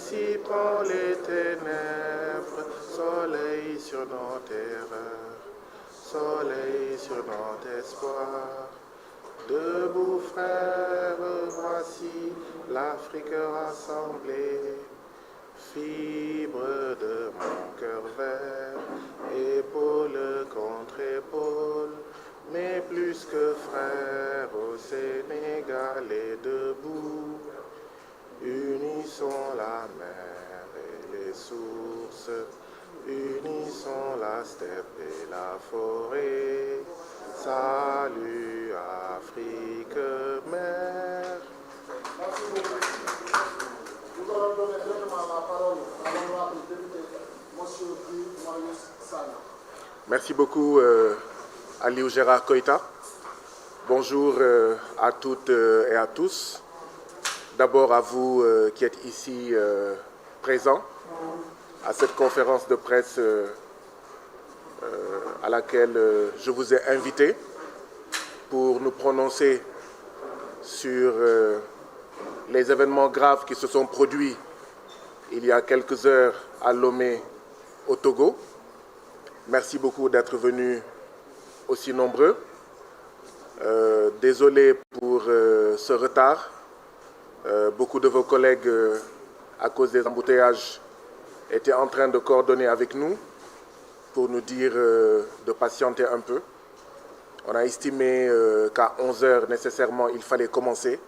dissipant les ténèbres, soleil sur nos terreurs, soleil sur notre espoir. Debout frères, voici l'Afrique rassemblée, fibre de mon cœur vert, épaule contre épaule, mais plus que frères au Sénégal et debout. Unissons la mer et les sources, unissons la steppe et la forêt. Salut Afrique mère. Nous allons donner directement la parole à l'honorable député, M. Guy Marius Sagna. Merci beaucoup Aliou Gérard Koïta. Bonjour à toutes et à tous. D'abord à vous qui êtes ici présents à cette conférence de presse à laquelle je vous ai invité pour nous prononcer sur les événements graves qui se sont produits il y a quelques heures à Lomé, au Togo. Merci beaucoup d'être venus aussi nombreux. Désolé pour ce retard. Beaucoup de vos collègues, à cause des embouteillages, étaient en train de coordonner avec nous pour nous dire de patienter un peu. On a estimé qu'à 11 heures, nécessairement, il fallait commencer,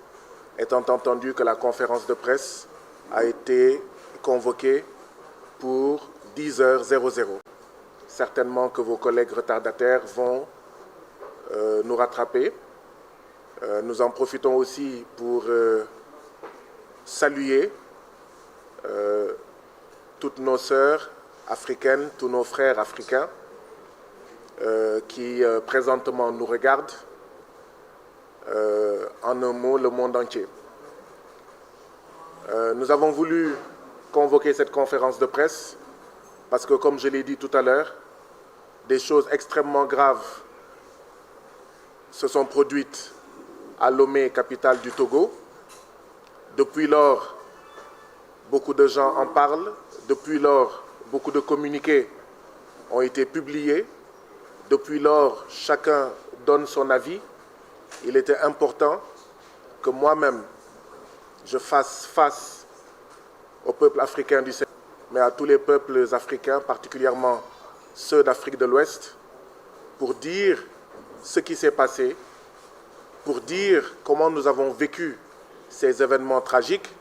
étant entendu que la conférence de presse a été convoquée pour 10h00. Certainement que vos collègues retardataires vont nous rattraper. Nous en profitons aussi pour saluer toutes nos sœurs africaines, tous nos frères africains qui présentement nous regardent, en un mot, le monde entier. Nous avons voulu convoquer cette conférence de presse parce que, comme je l'ai dit tout à l'heure, des choses extrêmement graves se sont produites à Lomé, capitale du Togo. Depuis lors, beaucoup de gens en parlent. Depuis lors, beaucoup de communiqués ont été publiés. Depuis lors, chacun donne son avis. Il était important que moi-même, je fasse face au peuple africain du Sénégal, mais à tous les peuples africains, particulièrement ceux d'Afrique de l'Ouest, pour dire ce qui s'est passé, pour dire comment nous avons vécu ces événements tragiques,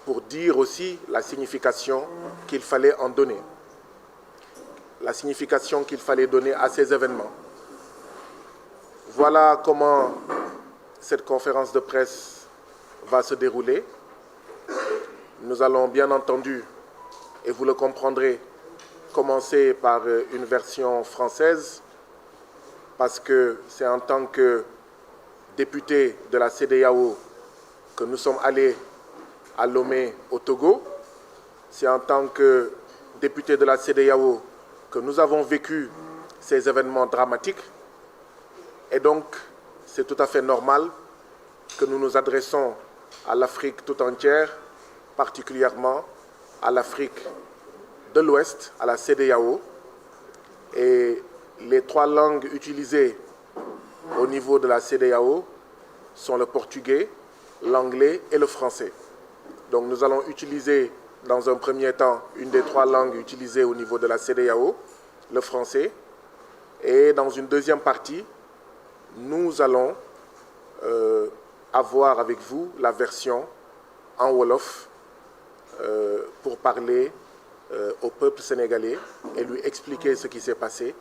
pour dire aussi la signification qu'il fallait en donner, la signification qu'il fallait donner à ces événements. Voilà comment cette conférence de presse va se dérouler. Nous allons bien entendu, et vous le comprendrez, commencer par une version française, parce que c'est en tant que député de la CEDEAO que nous sommes allés à Lomé, au Togo. C'est en tant que député de la CEDEAO que nous avons vécu ces événements dramatiques. Et donc, c'est tout à fait normal que nous nous adressons à l'Afrique tout entière, particulièrement à l'Afrique de l'Ouest, à la CEDEAO. Et les trois langues utilisées au niveau de la CEDEAO sont le portugais, l'anglais et le français. Donc nous allons utiliser dans un premier temps une des trois langues utilisées au niveau de la CEDEAO, le français. Et dans une deuxième partie, nous allons avoir avec vous la version en Wolof pour parler au peuple sénégalais et lui expliquer ce qui s'est passé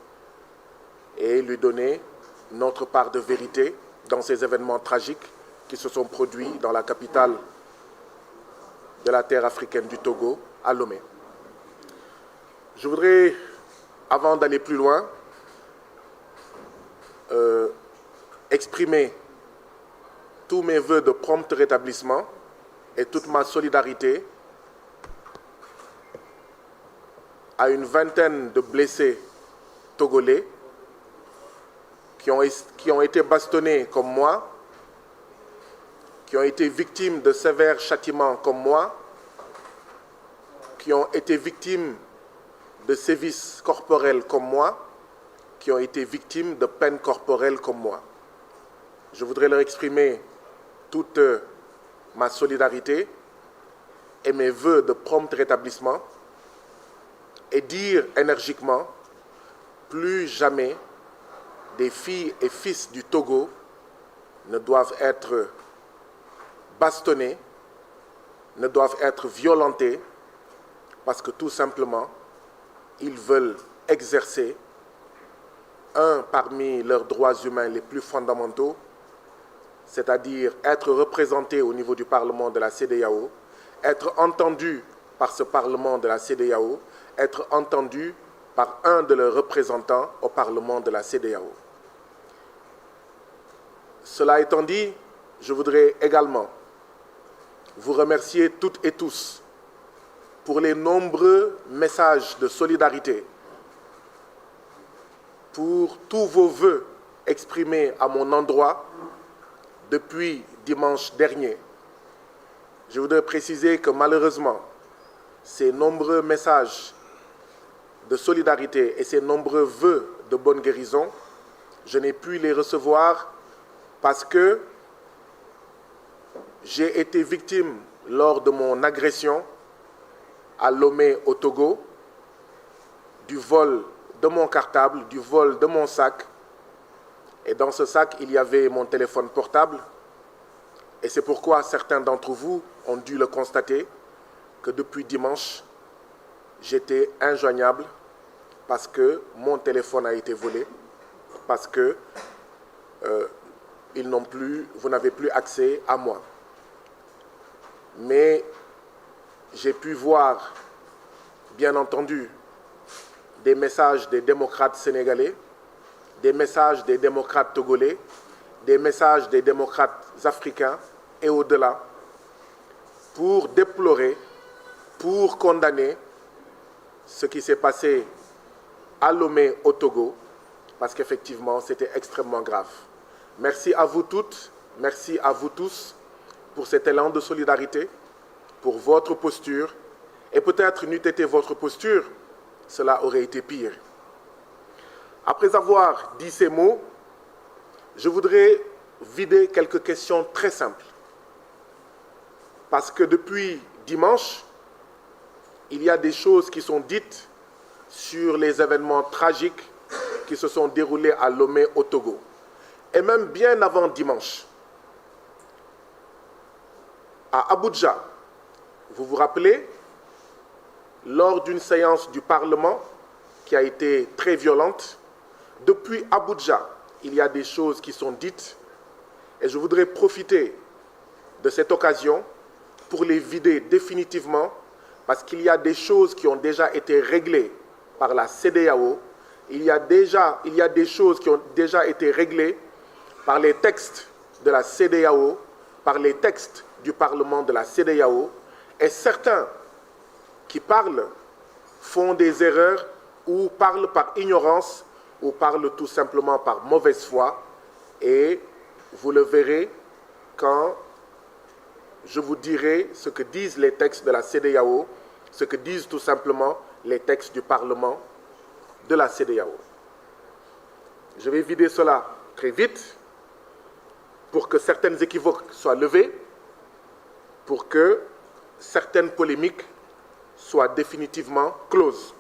et lui donner notre part de vérité dans ces événements tragiques qui se sont produits dans la capitale de la terre africaine du Togo, à Lomé. Je voudrais, avant d'aller plus loin, exprimer tous mes vœux de prompt rétablissement et toute ma solidarité à une vingtaine de blessés togolais qui ont été bastonnés comme moi, qui ont été victimes de sévères châtiments comme moi, qui ont été victimes de sévices corporels comme moi, qui ont été victimes de peines corporelles comme moi. Je voudrais leur exprimer toute ma solidarité et mes vœux de prompt rétablissement et dire énergiquement, plus jamais des filles et fils du Togo ne doivent être bastonnés, ne doivent être violentés parce que tout simplement, ils veulent exercer un parmi leurs droits humains les plus fondamentaux, c'est-à-dire être représentés au niveau du Parlement de la CEDEAO, être entendus par ce Parlement de la CEDEAO, être entendus par un de leurs représentants au Parlement de la CEDEAO. Cela étant dit, je voudrais également vous remercier toutes et tous pour les nombreux messages de solidarité, pour tous vos vœux exprimés à mon endroit depuis dimanche dernier. Je voudrais préciser que malheureusement, ces nombreux messages de solidarité et ces nombreux vœux de bonne guérison, je n'ai pu les recevoir parce que j'ai été victime lors de mon agression à Lomé au Togo, du vol de mon cartable, du vol de mon sac. Et dans ce sac, il y avait mon téléphone portable. Et c'est pourquoi certains d'entre vous ont dû le constater que depuis dimanche, j'étais injoignable parce que mon téléphone a été volé, parce que vous n'avez plus accès à moi. Mais j'ai pu voir, bien entendu, des messages des démocrates sénégalais, des messages des démocrates togolais, des messages des démocrates africains et au-delà, pour déplorer, pour condamner ce qui s'est passé à Lomé au Togo, parce qu'effectivement, c'était extrêmement grave. Merci à vous toutes, merci à vous tous pour cet élan de solidarité, pour votre posture, et peut-être n'eût été votre posture, cela aurait été pire. Après avoir dit ces mots, je voudrais vider quelques questions très simples. Parce que depuis dimanche, il y a des choses qui sont dites sur les événements tragiques qui se sont déroulés à Lomé au Togo. Et même bien avant dimanche, à Abuja, vous vous rappelez, lors d'une séance du Parlement qui a été très violente, depuis Abuja, il y a des choses qui sont dites et je voudrais profiter de cette occasion pour les vider définitivement parce qu'il y a des choses qui ont déjà été réglées par la CEDEAO, il y a des choses qui ont déjà été réglées par les textes de la CEDEAO, par les textes du Parlement de la CEDEAO, et certains qui parlent font des erreurs ou parlent par ignorance ou parlent tout simplement par mauvaise foi, et vous le verrez quand je vous dirai ce que disent les textes de la CEDEAO, ce que disent tout simplement les textes du Parlement de la CEDEAO. Je vais vider cela très vite pour que certaines équivoques soient levées, pour que certaines polémiques soient définitivement closes.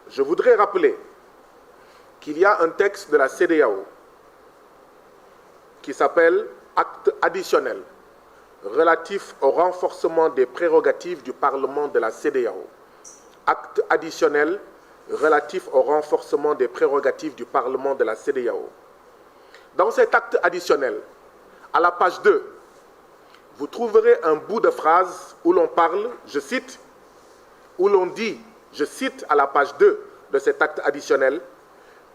Je voudrais rappeler qu'il y a un texte de la CEDEAO qui s'appelle « Acte additionnel relatif au renforcement des prérogatives du Parlement de la CEDEAO ». Acte additionnel relatif au renforcement des prérogatives du Parlement de la CEDEAO. Dans cet acte additionnel, à la page 2, vous trouverez un bout de phrase où l'on parle, je cite, où l'on dit, je cite à la page 2 de cet acte additionnel,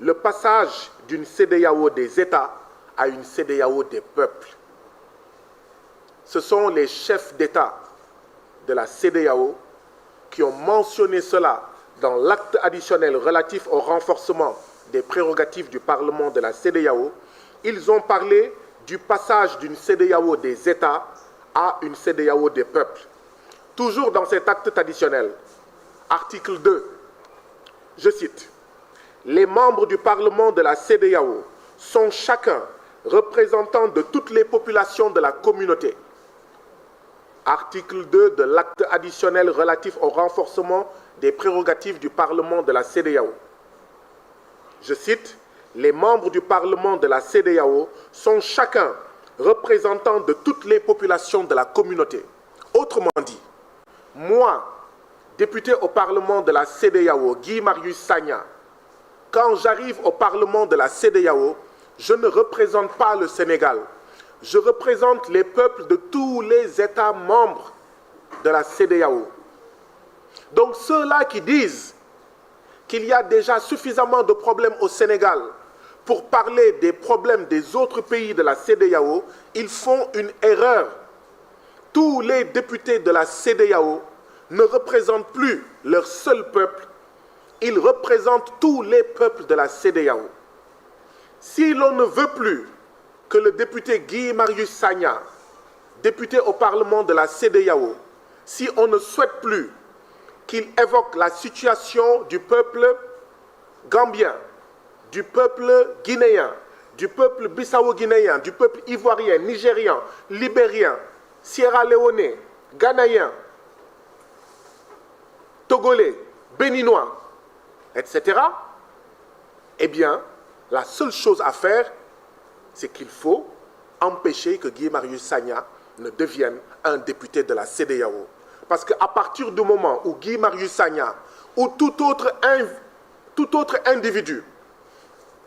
le passage d'une CEDEAO des États à une CEDEAO des peuples. Ce sont les chefs d'État de la CEDEAO qui ont mentionné cela dans l'acte additionnel relatif au renforcement des prérogatives du Parlement de la CEDEAO. Ils ont parlé du passage d'une CEDEAO des États à une CEDEAO des peuples. toujours dans cet acte additionnel, article 2, je cite, « Les membres du Parlement de la CEDEAO sont chacun représentant de toutes les populations de la communauté. » Article 2 de l'acte additionnel relatif au renforcement des prérogatives du Parlement de la CEDEAO. Je cite, « Les membres du Parlement de la CEDEAO sont chacun représentant de toutes les populations de la communauté. » Autrement dit, moi, député au Parlement de la CEDEAO, Guy Marius Sagna, quand j'arrive au Parlement de la CEDEAO, je ne représente pas le Sénégal. Je représente les peuples de tous les États membres de la CEDEAO. Donc ceux-là qui disent qu'il y a déjà suffisamment de problèmes au Sénégal pour parler des problèmes des autres pays de la CEDEAO, ils font une erreur. Tous les députés de la CEDEAO ne représentent plus leur seul peuple, ils représentent tous les peuples de la CEDEAO. Si l'on ne veut plus que le député Guy Marius Sagna, député au Parlement de la CEDEAO, si on ne souhaite plus qu'il évoque la situation du peuple gambien, du peuple guinéen, du peuple bissau-guinéen, du peuple ivoirien, nigérian, libérien, sierra-léonais, ghanéen, togolais, béninois, etc., eh bien, la seule chose à faire, c'est qu'il faut empêcher que Guy Marius Sagna ne devienne un député de la CEDEAO. Parce qu'à partir du moment où Guy Marius Sagna ou tout autre individu,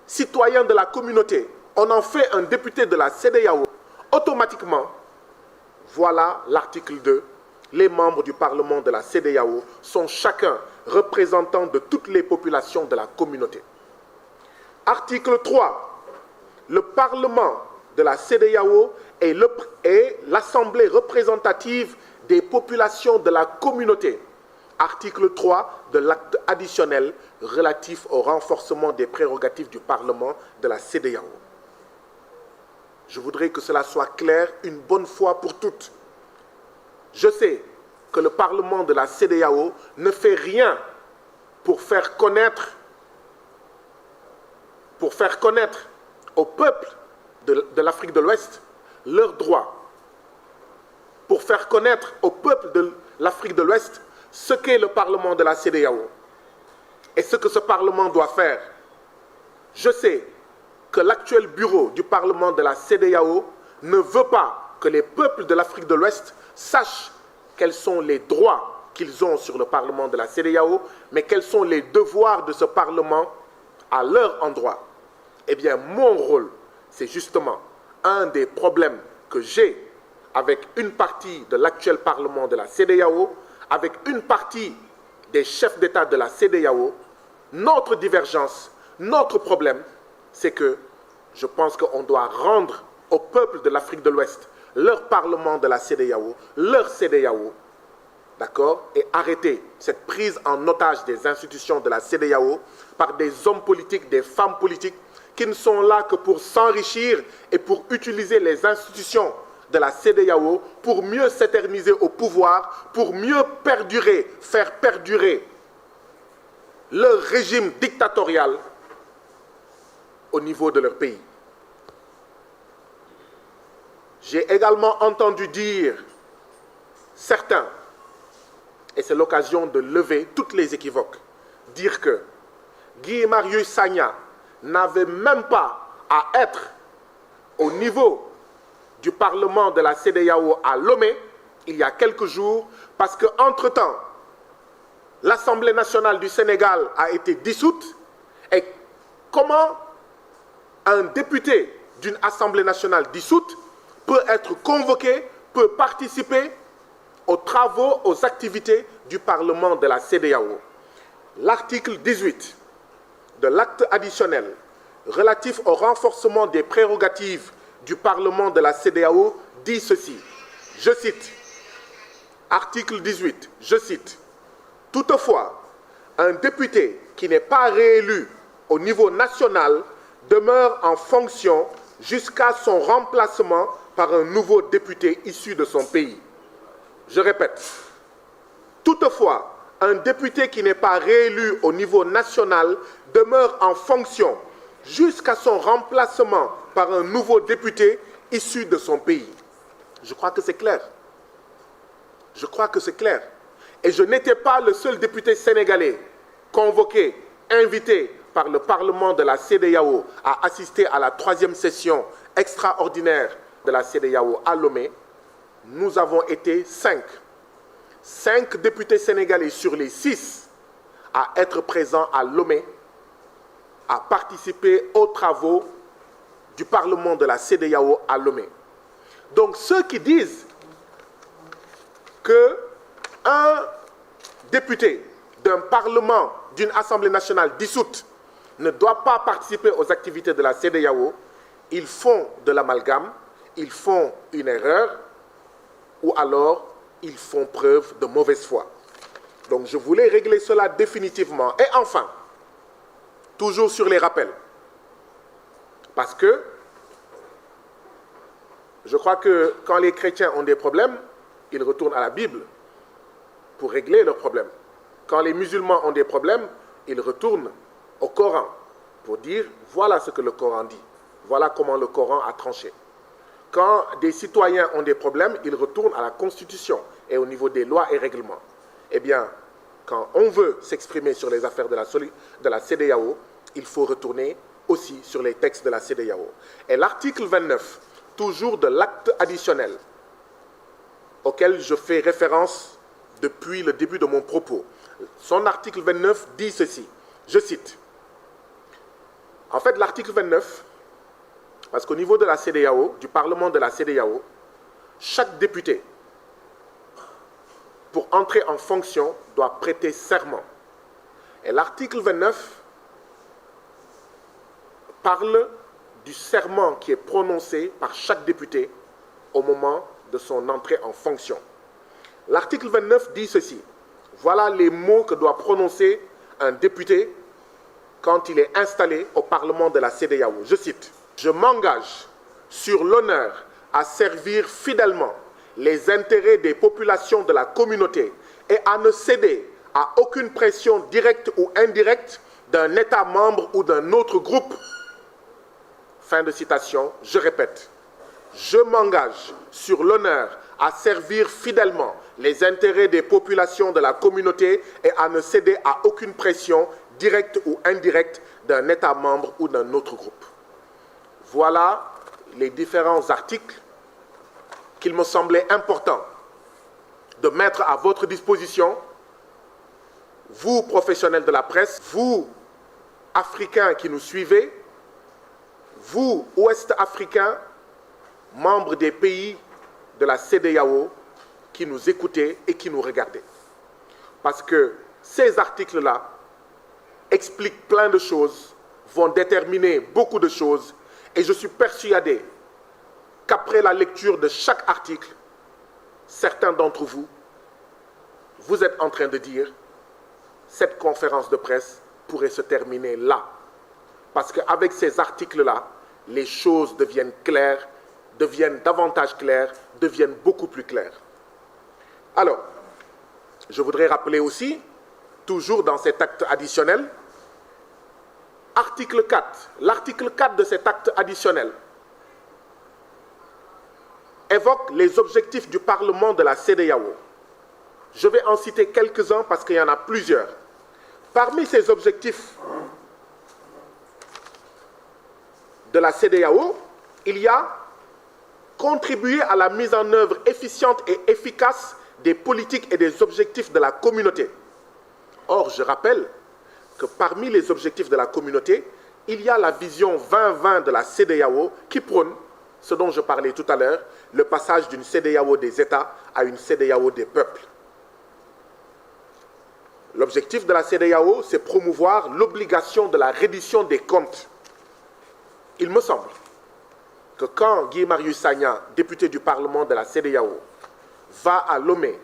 citoyen de la communauté, on en fait un député de la CEDEAO, automatiquement, voilà l'article 2, les membres du Parlement de la CEDEAO sont chacun représentant de toutes les populations de la communauté. Article 3, le Parlement de la CEDEAO est l'Assemblée représentative des populations de la communauté. Article 3 de l'acte additionnel relatif au renforcement des prérogatives du Parlement de la CEDEAO. Je voudrais que cela soit clair une bonne fois pour toutes. Je sais que le Parlement de la CEDEAO ne fait rien pour faire connaître au peuple de l'Afrique de l'Ouest leurs droits, pour faire connaître au peuple de l'Afrique de l'Ouest ce qu'est le Parlement de la CEDEAO et ce que ce Parlement doit faire. Je sais que l'actuel bureau du Parlement de la CEDEAO ne veut pas que les peuples de l'Afrique de l'Ouest sachent quels sont les droits qu'ils ont sur le Parlement de la CEDEAO, mais quels sont les devoirs de ce Parlement à leur endroit. Eh bien, mon rôle, c'est justement un des problèmes que j'ai avec une partie de l'actuel Parlement de la CEDEAO, avec une partie des chefs d'État de la CEDEAO. Notre divergence, notre problème, c'est que je pense qu'on doit rendre au peuple de l'Afrique de l'Ouest leur Parlement de la CEDEAO, leur CEDEAO, d'accord, et arrêter cette prise en otage des institutions de la CEDEAO par des hommes politiques, des femmes politiques, qui ne sont là que pour s'enrichir et pour utiliser les institutions de la CEDEAO pour mieux s'éterniser au pouvoir, pour mieux perdurer, faire perdurer leur régime dictatorial au niveau de leur pays. J'ai également entendu dire certains, et c'est l'occasion de lever toutes les équivoques, dire que Guy Marius Sagna n'avait même pas à être au niveau du Parlement de la CEDEAO à Lomé il y a quelques jours, parce qu'entre-temps, l'Assemblée nationale du Sénégal a été dissoute. Et comment un député d'une Assemblée nationale dissoute peut être convoqué, peut participer aux travaux, aux activités du Parlement de la CEDEAO? L'article 18 de l'acte additionnel relatif au renforcement des prérogatives du Parlement de la CEDEAO dit ceci, je cite, article 18, je cite, « Toutefois, un député qui n'est pas réélu au niveau national demeure en fonction jusqu'à son remplacement par un nouveau député issu de son pays. » Je répète, Toutefois, un député qui n'est pas réélu au niveau national demeure en fonction jusqu'à son remplacement par un nouveau député issu de son pays. Je crois que c'est clair. Je crois que c'est clair. Et je n'étais pas le seul député sénégalais convoqué, invité par le Parlement de la CEDEAO à assister à la 3e session extraordinaire de la CEDEAO à Lomé. Nous avons été 5. 5 députés sénégalais sur les 6 à être présents à Lomé, à participer aux travaux du Parlement de la CEDEAO à Lomé. Donc ceux qui disent qu'un député d'un Parlement, d'une Assemblée nationale dissoute ne doit pas participer aux activités de la CEDEAO, ils font de l'amalgame, ils font une erreur, ou alors ils font preuve de mauvaise foi. Donc je voulais régler cela définitivement. Et enfin, toujours sur les rappels, parce que je crois que quand les chrétiens ont des problèmes, ils retournent à la Bible pour régler leurs problèmes. Quand les musulmans ont des problèmes, ils retournent au Coran pour dire voilà ce que le Coran dit, voilà comment le Coran a tranché. Quand des citoyens ont des problèmes, ils retournent à la Constitution et au niveau des lois et règlements. Eh bien, quand on veut s'exprimer sur les affaires de la CEDEAO, il faut retourner aussi sur les textes de la CEDEAO. Et l'article 29, toujours de l'acte additionnel, auquel je fais référence depuis le début de mon propos, son article 29 dit ceci, je cite. En fait, l'article 29, parce qu'au niveau de la CEDEAO, du Parlement de la CEDEAO, chaque député, pour entrer en fonction, doit prêter serment. Et l'article 29 parle du serment qui est prononcé par chaque député au moment de son entrée en fonction. L'article 29 dit ceci. Voilà les mots que doit prononcer un député quand il est installé au Parlement de la CEDEAO. Je cite. Je m'engage sur l'honneur à servir fidèlement les intérêts des populations de la communauté et à ne céder à aucune pression directe ou indirecte d'un État membre ou d'un autre groupe. Fin de citation, je répète. Je m'engage sur l'honneur à servir fidèlement les intérêts des populations de la communauté et à ne céder à aucune pression directe ou indirecte d'un État membre ou d'un autre groupe. Voilà les différents articles qu'il me semblait important de mettre à votre disposition, vous professionnels de la presse, vous Africains qui nous suivez, vous Ouest-Africains, membres des pays de la CEDEAO, qui nous écoutez et qui nous regardez. Parce que ces articles-là expliquent plein de choses, vont déterminer beaucoup de choses, et je suis persuadé qu'après la lecture de chaque article, certains d'entre vous, vous êtes en train de dire cette conférence de presse pourrait se terminer là. Parce qu'avec ces articles-là, les choses deviennent claires, deviennent davantage claires, deviennent beaucoup plus claires. Alors, je voudrais rappeler aussi, toujours dans cet acte additionnel, article 4. L'article 4 de cet acte additionnel évoque les objectifs du Parlement de la CEDEAO. Je vais en citer quelques-uns parce qu'il y en a plusieurs. Parmi ces objectifs de la CEDEAO, il y a contribuer à la mise en œuvre efficiente et efficace des politiques et des objectifs de la communauté. Or, je rappelle que parmi les objectifs de la communauté, il y a la vision 2020 de la CEDEAO qui prône, ce dont je parlais tout à l'heure, le passage d'une CEDEAO des États à une CEDEAO des peuples. L'objectif de la CEDEAO, c'est promouvoir l'obligation de la reddition des comptes. Il me semble que quand Guy Marius Sagna, député du Parlement de la CEDEAO, va à Lomé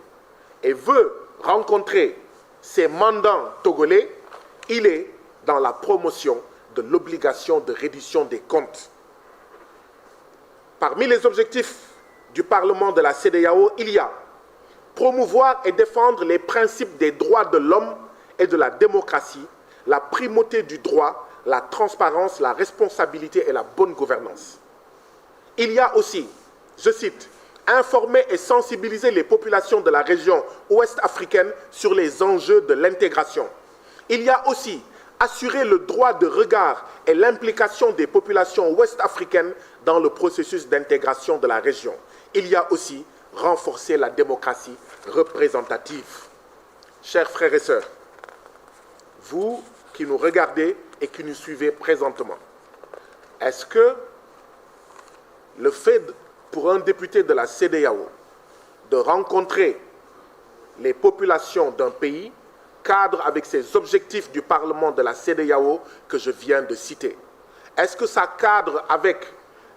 et veut rencontrer ses mandants togolais, il est dans la promotion de l'obligation de reddition des comptes. Parmi les objectifs du Parlement de la CEDEAO, il y a promouvoir et défendre les principes des droits de l'homme et de la démocratie, la primauté du droit, la transparence, la responsabilité et la bonne gouvernance. Il y a aussi, je cite, informer et sensibiliser les populations de la région ouest-africaine sur les enjeux de l'intégration. Il y a aussi assurer le droit de regard et l'implication des populations ouest-africaines dans le processus d'intégration de la région. Il y a aussi renforcer la démocratie représentative. Chers frères et sœurs, vous qui nous regardez et qui nous suivez présentement, est-ce que le fait pour un député de la CEDEAO de rencontrer les populations d'un pays cadre avec ces objectifs du Parlement de la CEDEAO que je viens de citer? Est-ce que ça cadre avec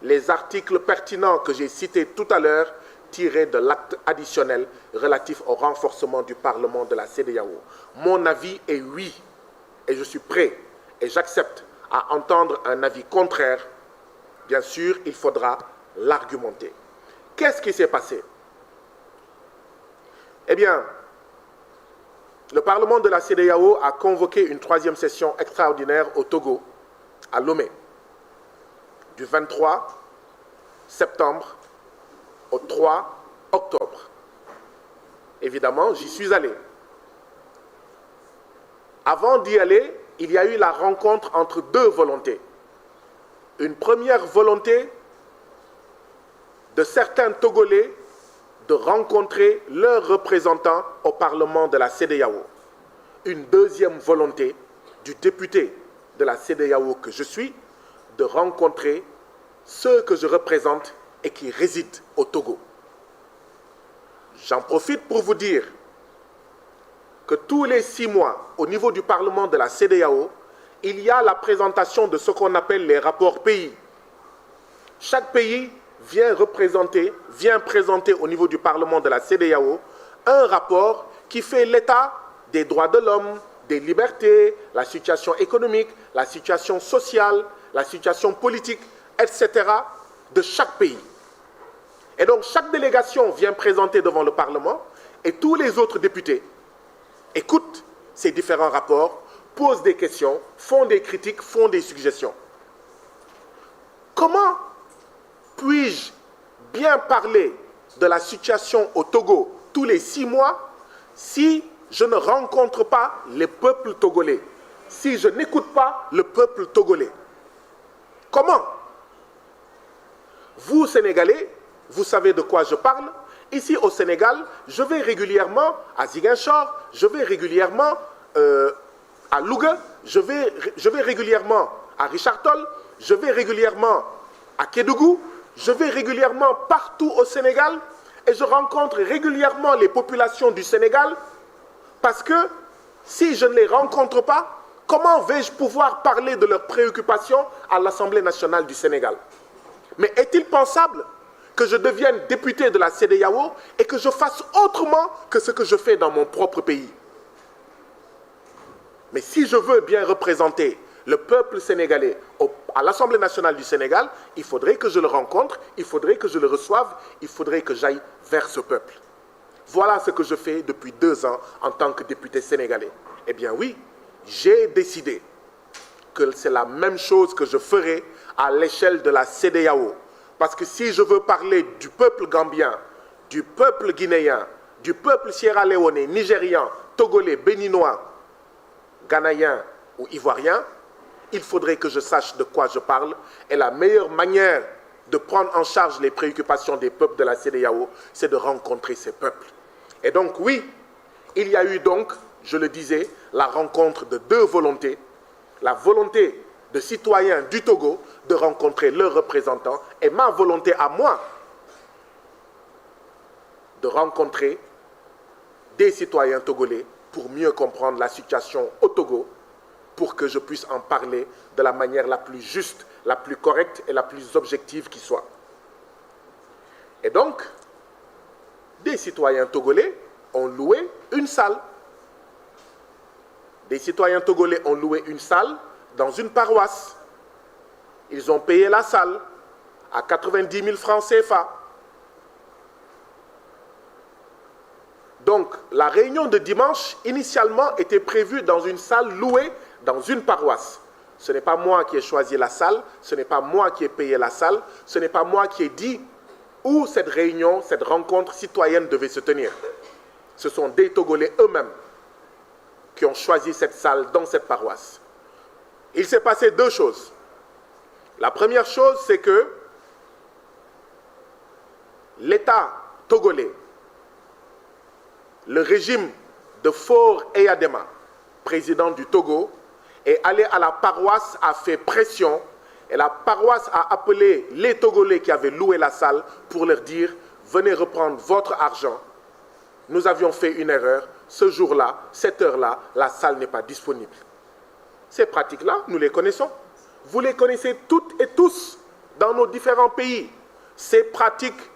les articles pertinents que j'ai cités tout à l'heure, tirés de l'acte additionnel relatif au renforcement du Parlement de la CEDEAO? Mon avis est oui, et je suis prêt et j'accepte à entendre un avis contraire. Bien sûr, il faudra l'argumenter. Qu'est-ce qui s'est passé? Eh bien, le Parlement de la CEDEAO a convoqué une 3e session extraordinaire au Togo, à Lomé, du 23 septembre au 3 octobre. Évidemment, j'y suis allé. Avant d'y aller, il y a eu la rencontre entre deux volontés. Une première volonté de certains Togolais de rencontrer leurs représentants au Parlement de la CEDEAO. Une deuxième volonté du député de la CEDEAO que je suis, de rencontrer ceux que je représente et qui résident au Togo. J'en profite pour vous dire que tous les 6 mois, au niveau du Parlement de la CEDEAO, il y a la présentation de ce qu'on appelle les rapports pays. Chaque pays vient présenter au niveau du Parlement de la CEDEAO un rapport qui fait l'état des droits de l'homme, des libertés, la situation économique, la situation sociale, la situation politique, etc. de chaque pays. Et donc chaque délégation vient présenter devant le Parlement et tous les autres députés écoutent ces différents rapports, posent des questions, font des critiques, font des suggestions. Comment puis-je bien parler de la situation au Togo tous les 6 mois si je ne rencontre pas les peuples togolais, si je n'écoute pas le peuple togolais? Comment? Vous, Sénégalais, vous savez de quoi je parle. Ici au Sénégal, je vais régulièrement à Ziguinchor, je vais régulièrement à Louga, je vais régulièrement à Richard Toll, je vais régulièrement à Kédougou, je vais régulièrement partout au Sénégal et je rencontre régulièrement les populations du Sénégal parce que si je ne les rencontre pas, comment vais-je pouvoir parler de leurs préoccupations à l'Assemblée nationale du Sénégal? Mais est-il pensable que je devienne député de la CEDEAO et que je fasse autrement que ce que je fais dans mon propre pays? Mais si je veux bien représenter le peuple sénégalais à l'Assemblée nationale du Sénégal, il faudrait que je le rencontre, il faudrait que je le reçoive, il faudrait que j'aille vers ce peuple. Voilà ce que je fais depuis 2 ans en tant que député sénégalais. Eh bien oui, j'ai décidé que c'est la même chose que je ferai à l'échelle de la CEDEAO. Parce que si je veux parler du peuple gambien, du peuple guinéen, du peuple sierra-léonais, nigérian, togolais, béninois, ghanéen ou ivoirien, il faudrait que je sache de quoi je parle. Et la meilleure manière de prendre en charge les préoccupations des peuples de la CEDEAO, c'est de rencontrer ces peuples. Et donc oui, il y a eu donc, je le disais, la rencontre de 2 volontés. La volonté de citoyens du Togo de rencontrer leurs représentants et ma volonté à moi de rencontrer des citoyens togolais pour mieux comprendre la situation au Togo, pour que je puisse en parler de la manière la plus juste, la plus correcte et la plus objective qui soit. Et donc, des citoyens togolais ont loué une salle. Des citoyens togolais ont loué une salle dans une paroisse. Ils ont payé la salle à 90 000 francs CFA. Donc, la réunion de dimanche, initialement, était prévue dans une salle louée dans une paroisse. Ce n'est pas moi qui ai choisi la salle, ce n'est pas moi qui ai payé la salle, ce n'est pas moi qui ai dit où cette réunion, cette rencontre citoyenne devait se tenir. Ce sont des Togolais eux-mêmes qui ont choisi cette salle dans cette paroisse. Il s'est passé deux choses. La première chose, c'est que l'État togolais, le régime de Faure Eyadema, président du Togo, est allé à la paroisse, a fait pression, et la paroisse a appelé les Togolais qui avaient loué la salle pour leur dire « Venez reprendre votre argent. Nous avions fait une erreur. Ce jour-là, cette heure-là, la salle n'est pas disponible. » Ces pratiques-là, nous les connaissons. Vous les connaissez toutes et tous dans nos différents pays. Ces pratiques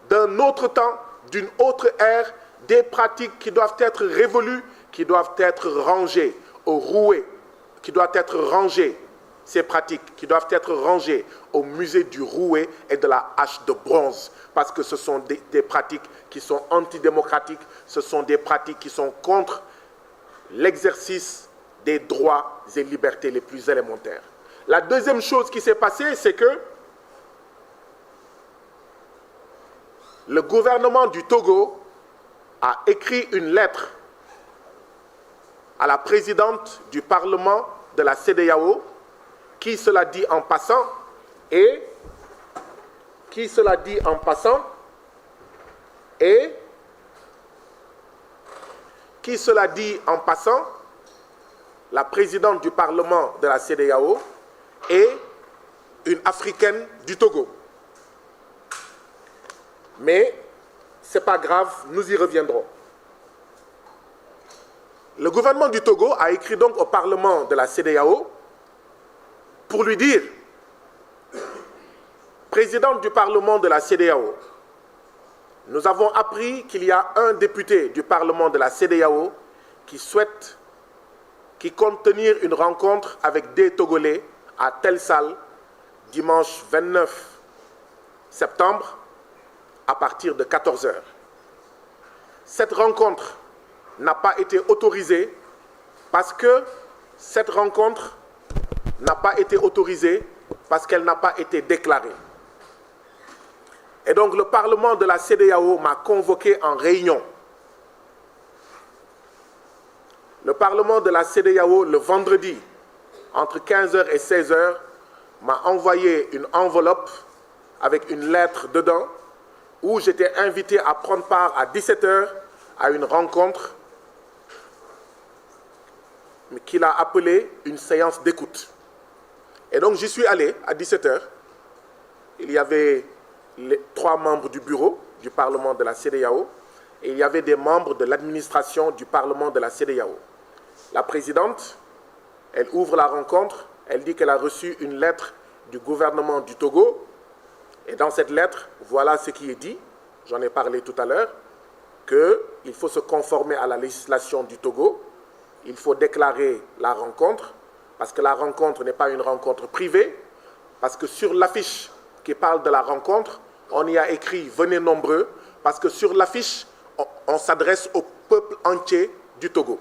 d'un autre temps, d'une autre ère, des pratiques qui doivent être révolues, qui doivent être rangées au rouet, qui doivent être rangées, ces pratiques qui doivent être rangées au musée du rouet et de la hache de bronze, parce que ce sont des pratiques qui sont antidémocratiques, ce sont des pratiques qui sont contre l'exercice des droits et libertés les plus élémentaires. La deuxième chose qui s'est passée, c'est que le gouvernement du Togo a écrit une lettre à la présidente du Parlement de la CEDEAO, qui, cela dit en passant, la présidente du Parlement de la CEDEAO est une Africaine du Togo. Mais ce n'est pas grave, nous y reviendrons. Le gouvernement du Togo a écrit donc au Parlement de la CEDEAO pour lui dire, présidente du Parlement de la CEDEAO, nous avons appris qu'il y a un député du Parlement de la CEDEAO qui compte tenir une rencontre avec des Togolais à telle salle, dimanche 29 septembre, à partir de 14 h. Cette rencontre n'a pas été autorisée parce qu'elle n'a pas été déclarée. Et donc le Parlement de la CEDEAO m'a convoqué en réunion. Le Parlement de la CEDEAO, le vendredi, entre 15 h et 16 h, m'a envoyé une enveloppe avec une lettre dedans où j'étais invité à prendre part à 17 h à une rencontre qu'il a appelée une séance d'écoute. Et donc j'y suis allé à 17 h. Il y avait les 3 membres du bureau du Parlement de la CEDEAO et il y avait des membres de l'administration du Parlement de la CEDEAO. La présidente, elle ouvre la rencontre, elle dit qu'elle a reçu une lettre du gouvernement du Togo. Et dans cette lettre, voilà ce qui est dit, j'en ai parlé tout à l'heure, qu'il faut se conformer à la législation du Togo, il faut déclarer la rencontre, parce que la rencontre n'est pas une rencontre privée, parce que sur l'affiche qui parle de la rencontre, on y a écrit « Venez nombreux », parce que sur l'affiche, on s'adresse au peuple entier du Togo.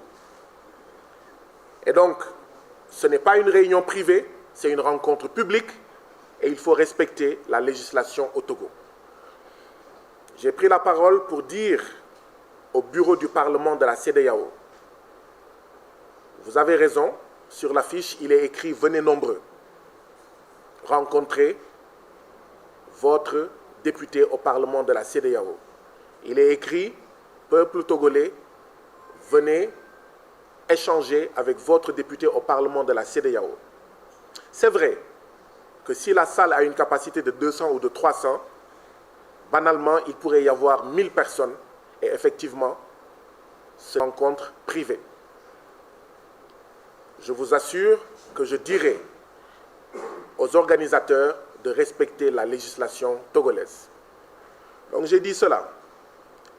Et donc, ce n'est pas une réunion privée, c'est une rencontre publique, et il faut respecter la législation au Togo. J'ai pris la parole pour dire au bureau du Parlement de la CEDEAO, vous avez raison, sur l'affiche, il est écrit « Venez nombreux, rencontrer votre député au Parlement de la CEDEAO ». Il est écrit « Peuple togolais, venez échanger avec votre député au Parlement de la CEDEAO ». C'est vrai que si la salle a une capacité de 200 ou de 300, banalement, il pourrait y avoir 1000 personnes et effectivement, c'est une rencontre privée. Je vous assure que je dirai aux organisateurs de respecter la législation togolaise. Donc j'ai dit cela,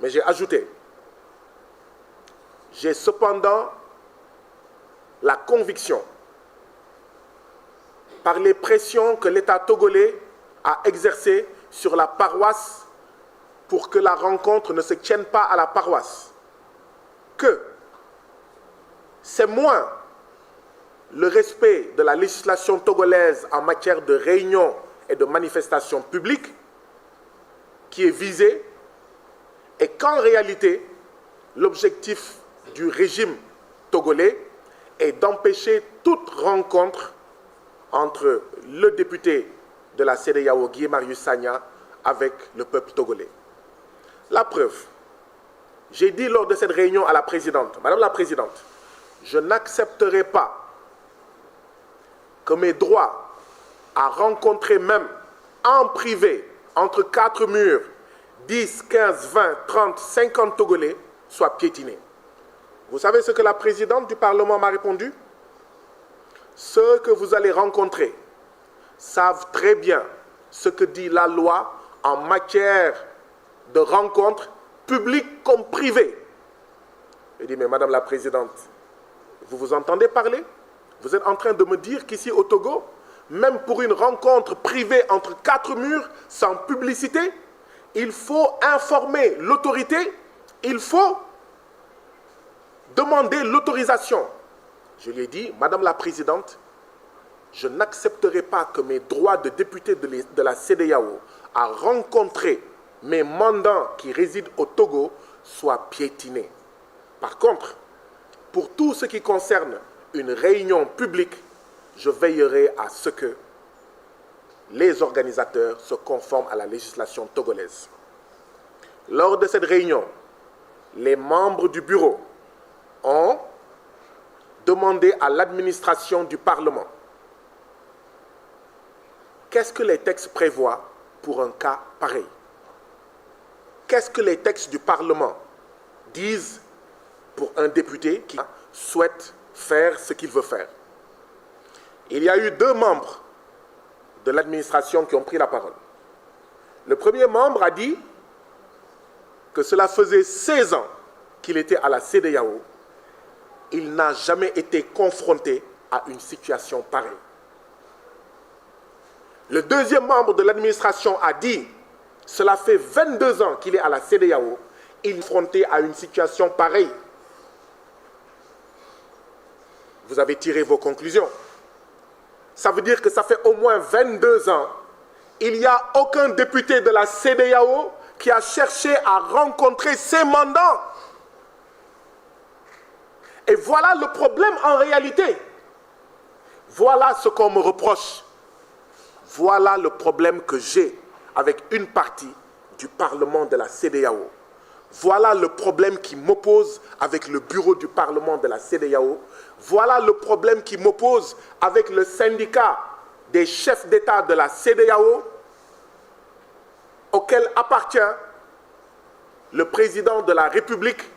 mais j'ai ajouté, j'ai cependant la conviction, par les pressions que l'État togolais a exercées sur la paroisse pour que la rencontre ne se tienne pas à la paroisse, que c'est moins le respect de la législation togolaise en matière de réunions et de manifestations publiques qui est visé, et qu'en réalité, l'objectif du régime togolais est d'empêcher toute rencontre entre le député de la CEDEAO, Guy Marius Sagna, avec le peuple togolais. La preuve, j'ai dit lors de cette réunion à la présidente, Madame la Présidente, je n'accepterai pas que mes droits à rencontrer même en privé, entre quatre murs, 10, 15, 20, 30, 50 Togolais soient piétinés. Vous savez ce que la présidente du Parlement m'a répondu? Ceux que vous allez rencontrer savent très bien ce que dit la loi en matière de rencontres publiques comme privées. Je dis, mais Madame la Présidente, vous vous entendez parler? Vous êtes en train de me dire qu'ici au Togo, même pour une rencontre privée entre quatre murs, sans publicité, il faut informer l'autorité, il faut demander l'autorisation. Je lui ai dit, Madame la Présidente, je n'accepterai pas que mes droits de député de la CEDEAO à rencontrer mes mandants qui résident au Togo soient piétinés. Par contre, pour tout ce qui concerne une réunion publique, je veillerai à ce que les organisateurs se conforment à la législation togolaise. Lors de cette réunion, les membres du bureau ont demandé à l'administration du Parlement qu'est-ce que les textes prévoient pour un cas pareil. Qu'est-ce que les textes du Parlement disent pour un député qui souhaite faire ce qu'il veut faire. Il y a eu deux membres de l'administration qui ont pris la parole. Le premier membre a dit que cela faisait 16 ans qu'il était à la CEDEAO. Il n'a jamais été confronté à une situation pareille. Le deuxième membre de l'administration a dit cela fait 22 ans qu'il est à la CEDEAO. Il est confronté à une situation pareille. Vous avez tiré vos conclusions. Ça veut dire que ça fait au moins 22 ans, il n'y a aucun député de la CEDEAO qui a cherché à rencontrer ses mandants. Et voilà le problème en réalité. Voilà ce qu'on me reproche. Voilà le problème que j'ai avec une partie du Parlement de la CEDEAO. Voilà le problème qui m'oppose avec le bureau du Parlement de la CEDEAO. Voilà le problème qui m'oppose avec le syndicat des chefs d'État de la CEDEAO, auquel appartient le président de la République,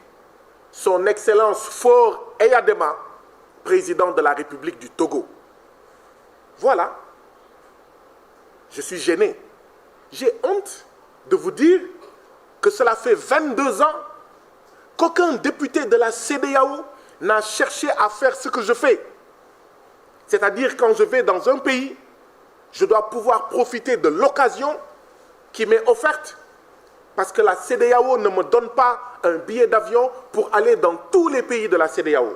son Excellence Faure Eyadema, président de la République du Togo. Voilà. Je suis gêné. J'ai honte de vous dire que cela fait 22 ans qu'aucun député de la CEDEAO n'a cherché à faire ce que je fais. C'est-à-dire, quand je vais dans un pays, je dois pouvoir profiter de l'occasion qui m'est offerte, parce que la CEDEAO ne me donne pas un billet d'avion pour aller dans tous les pays de la CEDEAO.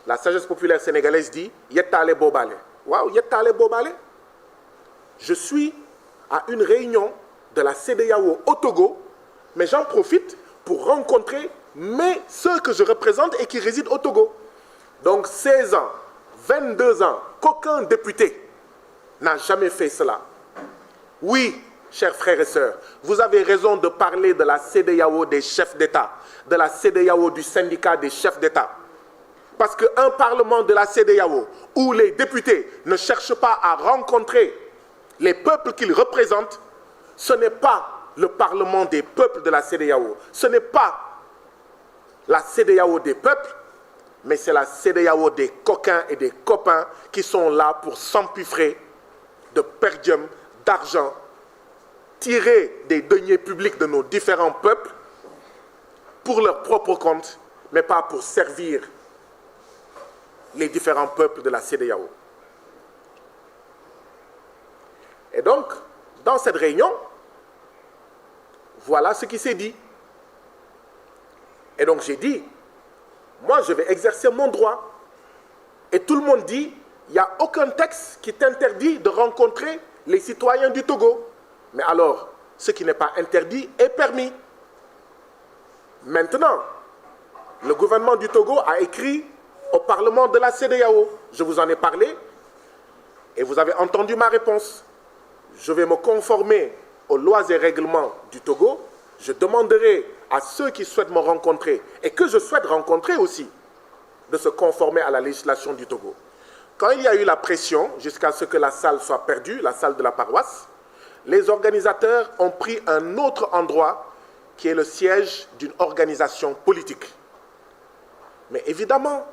La sagesse populaire sénégalaise dit « Yettale Bobale ». Waouh, Yettale Bobale. Je suis à une réunion de la CEDEAO au Togo, mais j'en profite pour rencontrer ceux que je représente et qui résident au Togo. Donc 16 ans, 22 ans, qu'aucun député n'a jamais fait cela. Oui, chers frères et sœurs, vous avez raison de parler de la CEDEAO des chefs d'État, de la CEDEAO du syndicat des chefs d'État. Parce qu'un parlement de la CEDEAO où les députés ne cherchent pas à rencontrer les peuples qu'ils représentent, ce n'est pas le parlement des peuples de la CEDEAO. Ce n'est pas la CEDEAO des peuples, mais c'est la CEDEAO des coquins et des copains qui sont là pour s'empiffrer de perdium, d'argent, tirer des deniers publics de nos différents peuples pour leur propre compte, mais pas pour servir les différents peuples de la CEDEAO. Et donc, dans cette réunion, voilà ce qui s'est dit. Et donc j'ai dit, moi je vais exercer mon droit. Et tout le monde dit, il n'y a aucun texte qui t'interdit de rencontrer les citoyens du Togo. Mais alors, ce qui n'est pas interdit est permis. Maintenant, le gouvernement du Togo a écrit au Parlement de la CEDEAO. Je vous en ai parlé et vous avez entendu ma réponse. Je vais me conformer aux lois et règlements du Togo. Je demanderai à ceux qui souhaitent me rencontrer et que je souhaite rencontrer aussi de se conformer à la législation du Togo. Quand il y a eu la pression jusqu'à ce que la salle soit perdue, la salle de la paroisse, les organisateurs ont pris un autre endroit qui est le siège d'une organisation politique. Mais évidemment,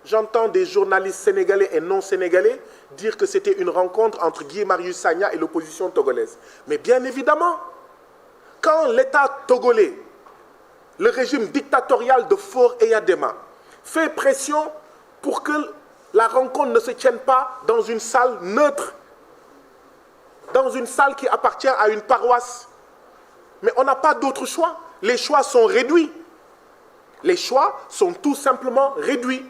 j'entends des journalistes sénégalais et non sénégalais dire que c'était une rencontre entre Guy Marius Sagna et l'opposition togolaise. Mais bien évidemment, quand l'État togolais, le régime dictatorial de Faure Eyadema, fait pression pour que la rencontre ne se tienne pas dans une salle neutre, dans une salle qui appartient à une paroisse. Mais on n'a pas d'autre choix. Les choix sont réduits. Les choix sont tout simplement réduits.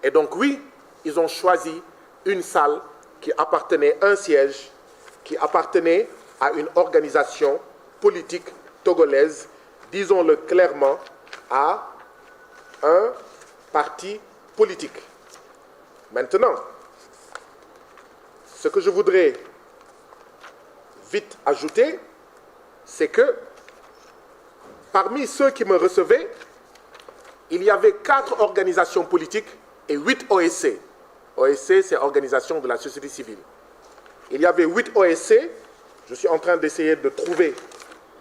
Et donc oui, ils ont choisi une salle qui appartenait, un siège, qui appartenait à une organisation politique togolaise, disons-le clairement, à un parti politique. Maintenant, ce que je voudrais vite ajouter, c'est que parmi ceux qui me recevaient, il y avait 4 organisations politiques et 8 OSC. OSC, c'est Organisation de la société civile. Il y avait 8 OSC. Je suis en train d'essayer de trouver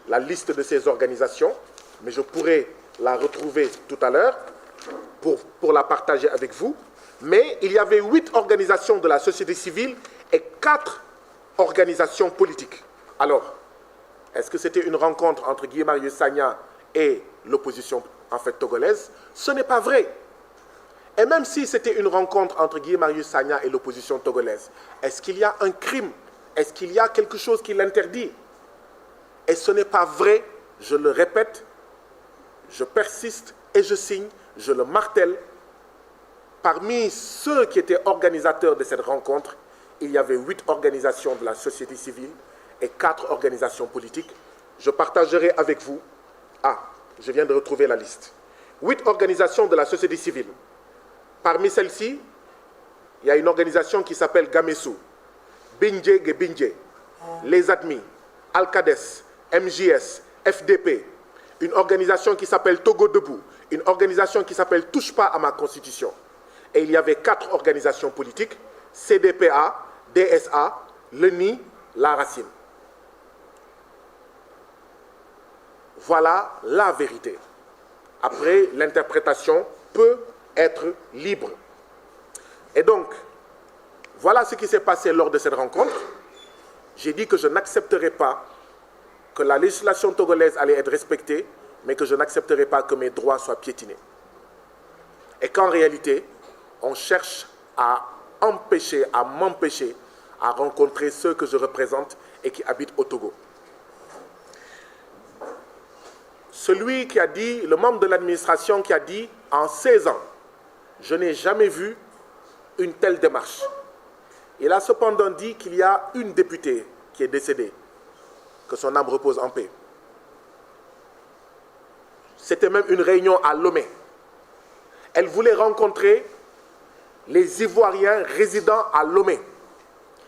la liste de ces organisations, mais je pourrai la retrouver tout à l'heure pour la partager avec vous. Mais il y avait 8 organisations de la société civile et 4 organisations politiques. Alors, est-ce que c'était une rencontre entre Guy Marius Sagna et l'opposition en fait togolaise? Ce n'est pas vrai. Et même si c'était une rencontre entre Guy Marius Sagna et l'opposition togolaise, est-ce qu'il y a un crime? Est-ce qu'il y a quelque chose qui l'interdit? Et ce n'est pas vrai, je le répète, je persiste et je signe, je le martèle. Parmi ceux qui étaient organisateurs de cette rencontre, il y avait 8 organisations de la société civile et 4 organisations politiques. Je partagerai avec vous. Ah, je viens de retrouver la liste. 8 organisations de la société civile. Parmi celles-ci, il y a une organisation qui s'appelle Gamessou, Bindje Gebindje, Les Admis, Alcades, MJS, FDP, une organisation qui s'appelle Togo Debout, une organisation qui s'appelle Touche pas à ma constitution. Et il y avait 4 organisations politiques, CDPA, DSA, l'ENI, La Racine. Voilà la vérité. Après, l'interprétation peut être libre. Et donc, voilà ce qui s'est passé lors de cette rencontre. J'ai dit que je n'accepterai pas que la législation togolaise allait être respectée, mais que je n'accepterai pas que mes droits soient piétinés. Et qu'en réalité, on cherche à empêcher, à m'empêcher à rencontrer ceux que je représente et qui habitent au Togo. Celui qui a dit, le membre de l'administration qui a dit, en 16 ans, je n'ai jamais vu une telle démarche. Il a cependant dit qu'il y a une députée qui est décédée, que son âme repose en paix. C'était même une réunion à Lomé. Elle voulait rencontrer les Ivoiriens résidant à Lomé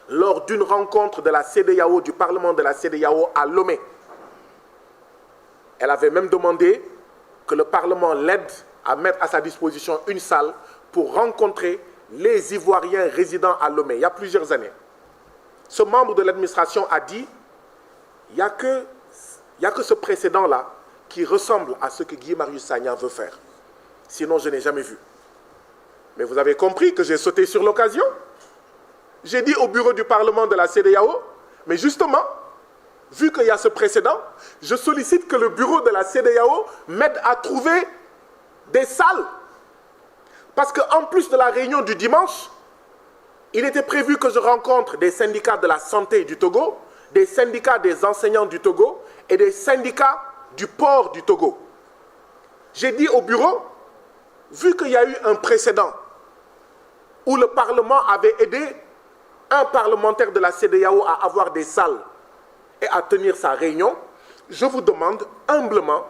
lors d'une rencontre de la CEDEAO, du Parlement de la CEDEAO à Lomé. Elle avait même demandé que le Parlement l'aide à mettre à sa disposition une salle pour rencontrer les Ivoiriens résidant à Lomé, il y a plusieurs années. Ce membre de l'administration a dit, il n'y a que ce précédent-là qui ressemble à ce que Guy Marius Sagna veut faire. Sinon, je n'ai jamais vu. Mais vous avez compris que j'ai sauté sur l'occasion. J'ai dit au bureau du Parlement de la CEDEAO, mais justement, vu qu'il y a ce précédent, je sollicite que le bureau de la CEDEAO m'aide à trouver des salles. Parce qu'en plus de la réunion du dimanche, il était prévu que je rencontre des syndicats de la santé du Togo, des syndicats des enseignants du Togo et des syndicats du port du Togo. J'ai dit au bureau, vu qu'il y a eu un précédent où le Parlement avait aidé un parlementaire de la CEDEAO à avoir des salles et à tenir sa réunion, je vous demande humblement,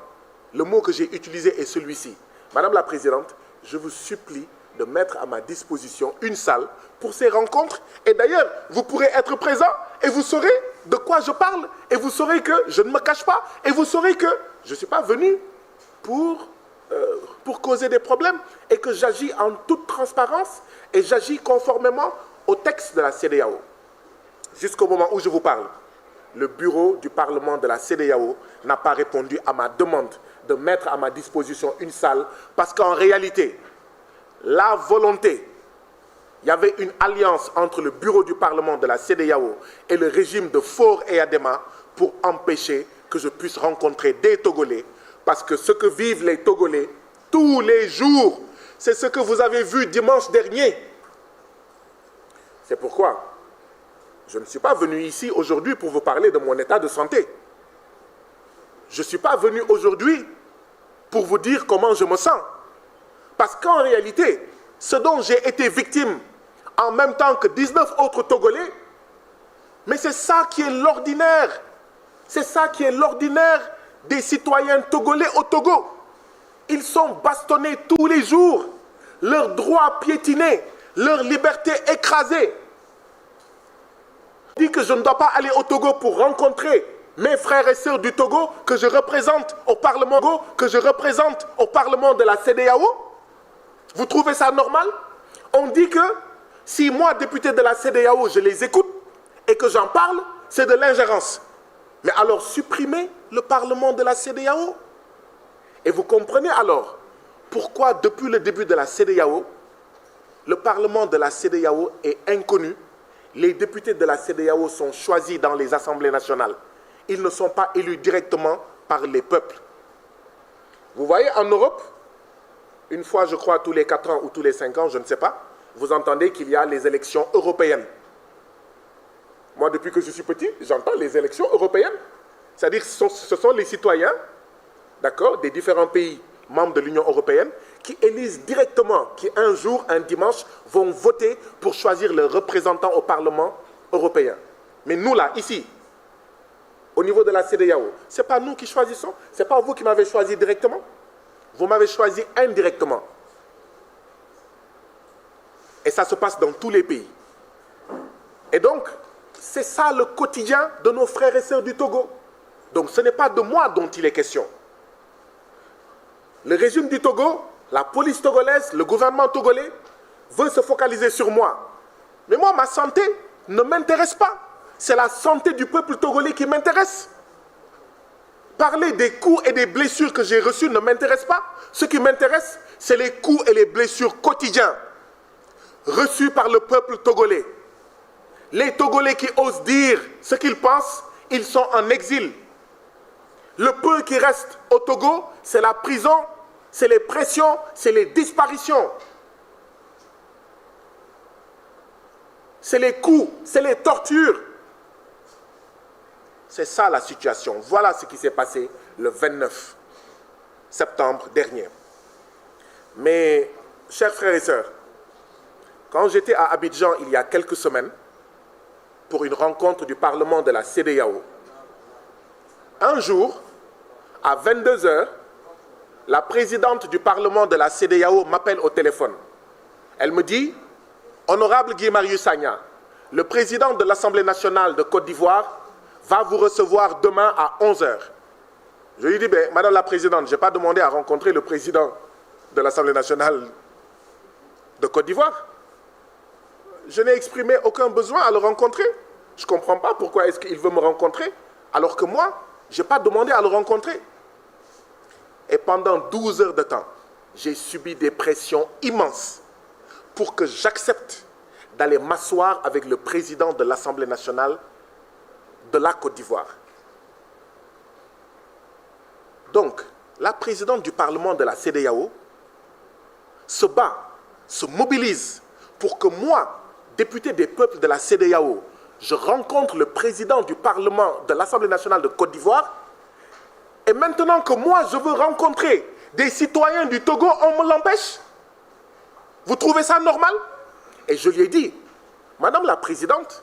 le mot que j'ai utilisé est celui-ci. Madame la Présidente, je vous supplie de mettre à ma disposition une salle pour ces rencontres. Et d'ailleurs, vous pourrez être présent et vous saurez de quoi je parle. Et vous saurez que je ne me cache pas. Et vous saurez que je ne suis pas venu pour causer des problèmes et que j'agis en toute transparence et j'agis conformément au texte de la CEDEAO. Jusqu'au moment où je vous parle, le bureau du Parlement de la CEDEAO n'a pas répondu à ma demande de mettre à ma disposition une salle parce qu'en réalité, la volonté, il y avait une alliance entre le bureau du Parlement de la CEDEAO et le régime de Faure et Adema pour empêcher que je puisse rencontrer des Togolais parce que ce que vivent les Togolais tous les jours, c'est ce que vous avez vu dimanche dernier. C'est pourquoi je ne suis pas venu ici aujourd'hui pour vous parler de mon état de santé. Je ne suis pas venu aujourd'hui pour vous dire comment je me sens. Parce qu'en réalité, ce dont j'ai été victime en même temps que 19 autres Togolais, mais c'est ça qui est l'ordinaire. C'est ça qui est l'ordinaire des citoyens togolais au Togo. Ils sont bastonnés tous les jours, leurs droits piétinés, leur liberté écrasée. Je dis que je ne dois pas aller au Togo pour rencontrer mes frères et sœurs du Togo que je représente au Parlement, que je représente au Parlement de la CEDEAO. Vous trouvez ça normal? On dit que si moi, député de la CEDEAO, je les écoute et que j'en parle, c'est de l'ingérence. Mais alors supprimez le Parlement de la CEDEAO. Et vous comprenez alors pourquoi depuis le début de la CEDEAO, le Parlement de la CEDEAO est inconnu. Les députés de la CEDEAO sont choisis dans les assemblées nationales. Ils ne sont pas élus directement par les peuples. Vous voyez, en Europe, une fois, je crois, tous les 4 ans ou tous les 5 ans, je ne sais pas, vous entendez qu'il y a les élections européennes. Moi, depuis que je suis petit, j'entends les élections européennes. C'est-à-dire que ce sont les citoyens, d'accord, des différents pays membres de l'Union européenne qui élisent directement, qui un jour, un dimanche, vont voter pour choisir leurs représentants au Parlement européen. Mais nous, là, ici, au niveau de la CEDEAO, ce n'est pas nous qui choisissons, ce n'est pas vous qui m'avez choisi directement. Vous m'avez choisi indirectement. Et ça se passe dans tous les pays. Et donc, c'est ça le quotidien de nos frères et sœurs du Togo. Donc, ce n'est pas de moi dont il est question. Le régime du Togo, la police togolaise, le gouvernement togolais veut se focaliser sur moi. Mais moi, ma santé ne m'intéresse pas. C'est la santé du peuple togolais qui m'intéresse. Parler des coups et des blessures que j'ai reçus ne m'intéresse pas. Ce qui m'intéresse, c'est les coups et les blessures quotidiens reçus par le peuple togolais. Les Togolais qui osent dire ce qu'ils pensent, ils sont en exil. Le peu qui reste au Togo, c'est la prison, c'est les pressions, c'est les disparitions. C'est les coups, c'est les tortures. C'est ça la situation. Voilà ce qui s'est passé le 29 septembre dernier. Mais, chers frères et sœurs, quand j'étais à Abidjan il y a quelques semaines, pour une rencontre du Parlement de la CEDEAO, un jour, à 22 h, la présidente du Parlement de la CEDEAO m'appelle au téléphone. Elle me dit, « Honorable Guy Marius Sagna, le président de l'Assemblée nationale de Côte d'Ivoire va vous recevoir demain à 11 h. Je lui dis, ben, Madame la Présidente, je n'ai pas demandé à rencontrer le président de l'Assemblée nationale de Côte d'Ivoire. Je n'ai exprimé aucun besoin à le rencontrer. Je ne comprends pas pourquoi est-ce qu'il veut me rencontrer, alors que moi, je n'ai pas demandé à le rencontrer. Et pendant 12 heures de temps, j'ai subi des pressions immenses pour que j'accepte d'aller m'asseoir avec le président de l'Assemblée nationale de la Côte d'Ivoire. Donc, la présidente du Parlement de la CEDEAO se bat, se mobilise pour que moi, député des peuples de la CEDEAO, je rencontre le président du Parlement de l'Assemblée nationale de Côte d'Ivoire. Et maintenant que moi, je veux rencontrer des citoyens du Togo, on me l'empêche. Vous trouvez ça normal? Et je lui ai dit, Madame la Présidente,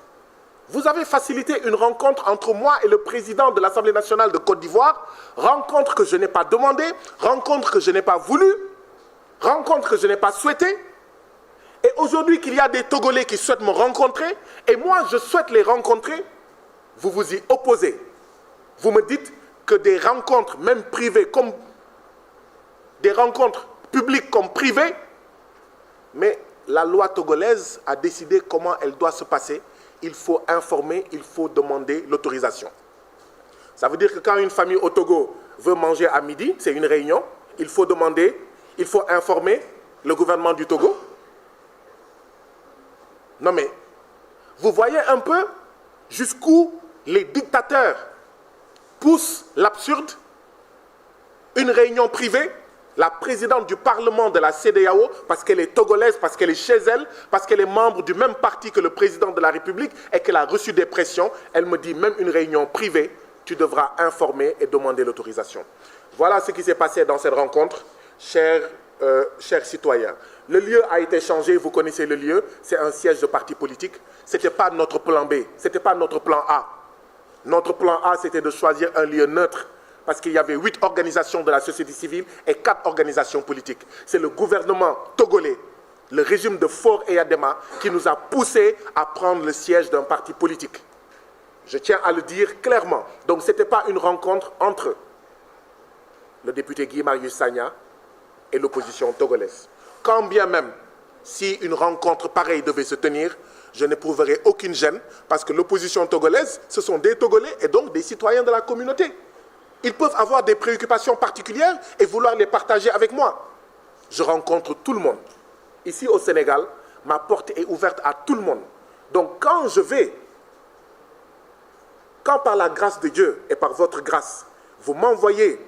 vous avez facilité une rencontre entre moi et le président de l'Assemblée nationale de Côte d'Ivoire, rencontre que je n'ai pas demandée, rencontre que je n'ai pas voulu, rencontre que je n'ai pas souhaitée. Et aujourd'hui qu'il y a des Togolais qui souhaitent me rencontrer, et moi je souhaite les rencontrer, vous vous y opposez. Vous me dites que des rencontres, même privées, comme des rencontres publiques comme privées, mais la loi togolaise a décidé comment elle doit se passer. Il faut informer, il faut demander l'autorisation. Ça veut dire que quand une famille au Togo veut manger à midi, c'est une réunion, il faut demander, il faut informer le gouvernement du Togo. Non mais, vous voyez un peu jusqu'où les dictateurs poussent l'absurde. Une réunion privée, la présidente du Parlement de la CEDEAO, parce qu'elle est togolaise, parce qu'elle est chez elle, parce qu'elle est membre du même parti que le président de la République et qu'elle a reçu des pressions, elle me dit, même une réunion privée, tu devras informer et demander l'autorisation. Voilà ce qui s'est passé dans cette rencontre, chers citoyens. Le lieu a été changé, vous connaissez le lieu, c'est un siège de parti politique. Ce n'était pas notre plan B, ce n'était pas notre plan A. Notre plan A, c'était de choisir un lieu neutre, parce qu'il y avait 8 organisations de la société civile et 4 organisations politiques. C'est le gouvernement togolais, le régime de Faure et Adema, qui nous a poussés à prendre le siège d'un parti politique. Je tiens à le dire clairement. Donc ce n'était pas une rencontre entre le député Guy Marius Sagna et l'opposition togolaise. Quand bien même, si une rencontre pareille devait se tenir, je n'éprouverai aucune gêne, parce que l'opposition togolaise, ce sont des Togolais et donc des citoyens de la communauté. Ils peuvent avoir des préoccupations particulières et vouloir les partager avec moi. Je rencontre tout le monde. Ici au Sénégal, ma porte est ouverte à tout le monde. Donc quand par la grâce de Dieu et par votre grâce, vous m'envoyez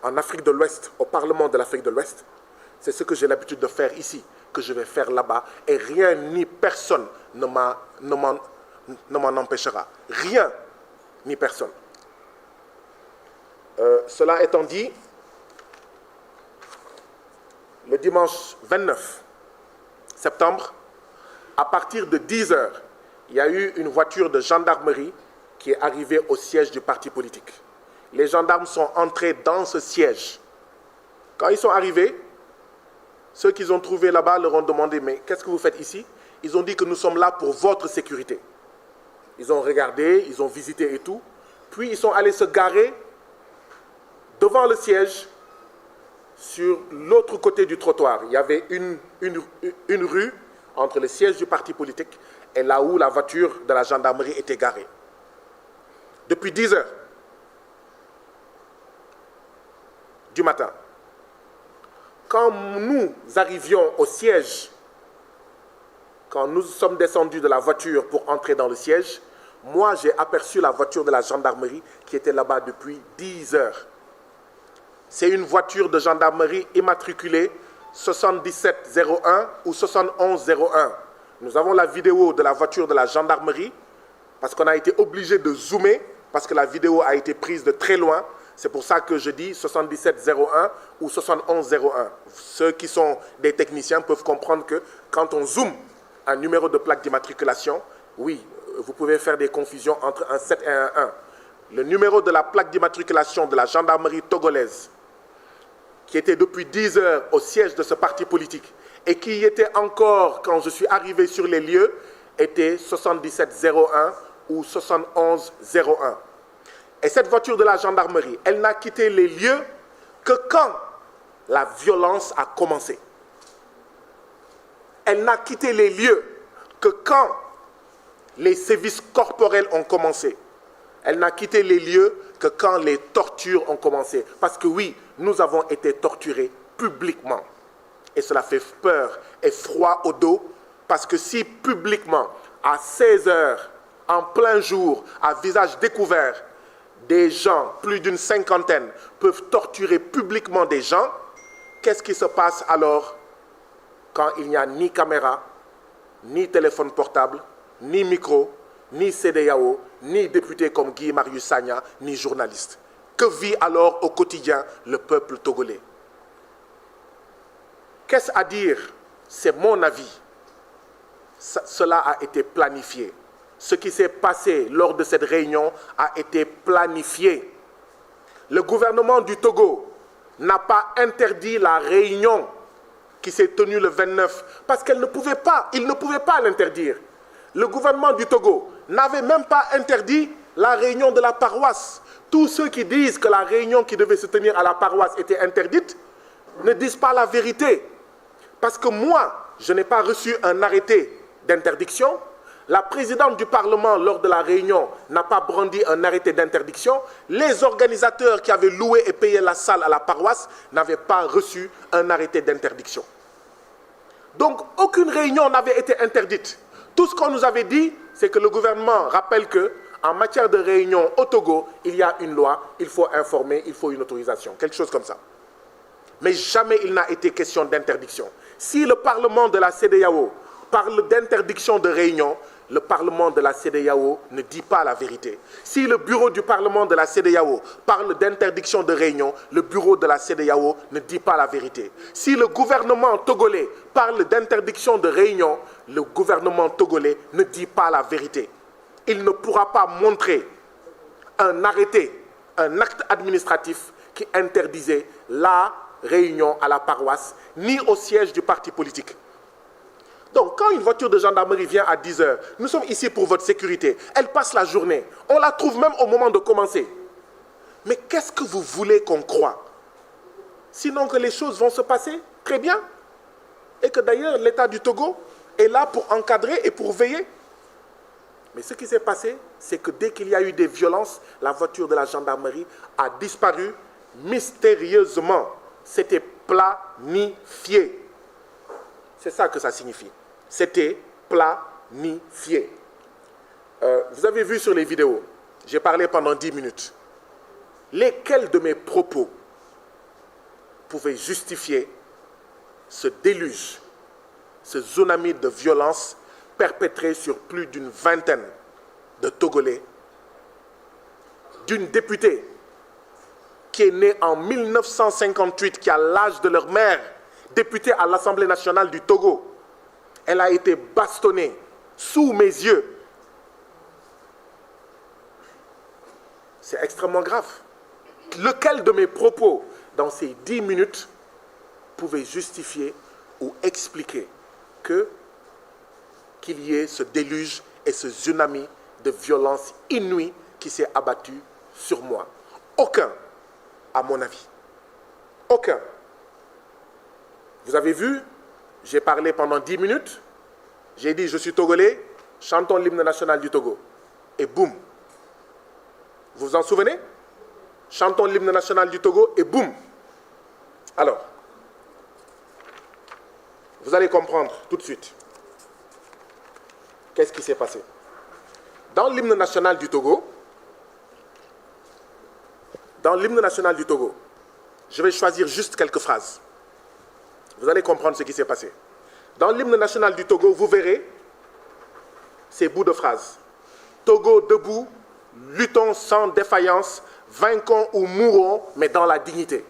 en Afrique de l'Ouest, au Parlement de l'Afrique de l'Ouest, c'est ce que j'ai l'habitude de faire ici, que je vais faire là-bas, et rien ni personne ne m'en empêchera. Rien ni personne. Cela étant dit, le dimanche 29 septembre, à partir de 10 h, il y a eu une voiture de gendarmerie qui est arrivée au siège du parti politique. Les gendarmes sont entrés dans ce siège. Quand ils sont arrivés, ceux qu'ils ont trouvés là-bas leur ont demandé « Mais qu'est-ce que vous faites ici ?» Ils ont dit que nous sommes là pour votre sécurité. Ils ont regardé, ils ont visité et tout. Puis ils sont allés se garer devant le siège, sur l'autre côté du trottoir. Il y avait une rue entre le siège du parti politique et là où la voiture de la gendarmerie était garée. Depuis 10 h du matin, quand nous arrivions au siège, quand nous sommes descendus de la voiture pour entrer dans le siège, moi j'ai aperçu la voiture de la gendarmerie qui était là-bas depuis 10 h. C'est une voiture de gendarmerie immatriculée 7701 ou 7101. Nous avons la vidéo de la voiture de la gendarmerie parce qu'on a été obligé de zoomer parce que la vidéo a été prise de très loin. C'est pour ça que je dis 7701 ou 7101. Ceux qui sont des techniciens peuvent comprendre que quand on zoome un numéro de plaque d'immatriculation, oui, vous pouvez faire des confusions entre un 7 et un 1. Le numéro de la plaque d'immatriculation de la gendarmerie togolaise, qui était depuis 10 h au siège de ce parti politique et qui y était encore quand je suis arrivé sur les lieux, était 7701 ou 7101. Et cette voiture de la gendarmerie, elle n'a quitté les lieux que quand la violence a commencé. Elle n'a quitté les lieux que quand les sévices corporels ont commencé. Elle n'a quitté les lieux que quand les tortures ont commencé. Parce que oui, nous avons été torturés publiquement. Et cela fait peur et froid au dos. Parce que si publiquement, à 16 h, en plein jour, à visage découvert, des gens, plus d'une cinquantaine, peuvent torturer publiquement des gens, qu'est-ce qui se passe alors quand il n'y a ni caméra, ni téléphone portable, ni micro, ni CEDEAO, ni député comme Guy Marius Sagna, ni journaliste? Que vit alors au quotidien le peuple togolais? Qu'est-ce à dire? C'est mon avis. Cela a été planifié. Ce qui s'est passé lors de cette réunion a été planifié. Le gouvernement du Togo n'a pas interdit la réunion qui s'est tenue le 29 parce qu'il ne pouvait pas l'interdire. Le gouvernement du Togo n'avait même pas interdit la réunion de la paroisse. Tous ceux qui disent que la réunion qui devait se tenir à la paroisse était interdite ne disent pas la vérité. Parce que moi, je n'ai pas reçu un arrêté d'interdiction. La présidente du Parlement, lors de la réunion, n'a pas brandi un arrêté d'interdiction. Les organisateurs qui avaient loué et payé la salle à la paroisse n'avaient pas reçu un arrêté d'interdiction. Donc, aucune réunion n'avait été interdite. Tout ce qu'on nous avait dit, c'est que le gouvernement rappelle qu'en matière de réunion au Togo, il y a une loi, il faut informer, il faut une autorisation, quelque chose comme ça. Mais jamais il n'a été question d'interdiction. Si le Parlement de la CEDEAO parle d'interdiction de réunion, le Parlement de la CEDEAO ne dit pas la vérité. Si le bureau du Parlement de la CEDEAO parle d'interdiction de réunion, le bureau de la CEDEAO ne dit pas la vérité. Si le gouvernement togolais parle d'interdiction de réunion, le gouvernement togolais ne dit pas la vérité. Il ne pourra pas montrer un arrêté, un acte administratif qui interdisait la réunion à la paroisse, ni au siège du parti politique. Donc, quand une voiture de gendarmerie vient à 10 h, nous sommes ici pour votre sécurité. Elle passe la journée. On la trouve même au moment de commencer. Mais qu'est-ce que vous voulez qu'on croie? Sinon que les choses vont se passer très bien. Et que d'ailleurs, l'État du Togo est là pour encadrer et pour veiller. Mais ce qui s'est passé, c'est que dès qu'il y a eu des violences, la voiture de la gendarmerie a disparu mystérieusement. C'était planifié. C'est ça que ça signifie. C'était planifié. Vous avez vu sur les vidéos, j'ai parlé pendant 10 minutes. Lesquels de mes propos pouvaient justifier ce déluge, ce tsunami de violence perpétré sur plus d'une vingtaine de Togolais, d'une députée qui est née en 1958, qui a l'âge de leur mère, députée à l'Assemblée nationale du Togo. Elle a été bastonnée sous mes yeux. C'est extrêmement grave. Lequel de mes propos dans ces 10 minutes pouvait justifier ou expliquer qu'il y ait ce déluge et ce tsunami de violence inouïe qui s'est abattu sur moi? Aucun, à mon avis. Aucun. Vous avez vu, j'ai parlé pendant 10 minutes, j'ai dit je suis togolais, chantons l'hymne national du Togo. Et boum. Vous vous en souvenez? Chantons l'hymne national du Togo et boum. Alors, vous allez comprendre tout de suite. Qu'est-ce qui s'est passé? Dans l'hymne national du Togo, je vais choisir juste quelques phrases. Vous allez comprendre ce qui s'est passé. Dans l'hymne national du Togo, vous verrez ces bouts de phrases. Togo debout, luttons sans défaillance, vainquons ou mourons, mais dans la dignité.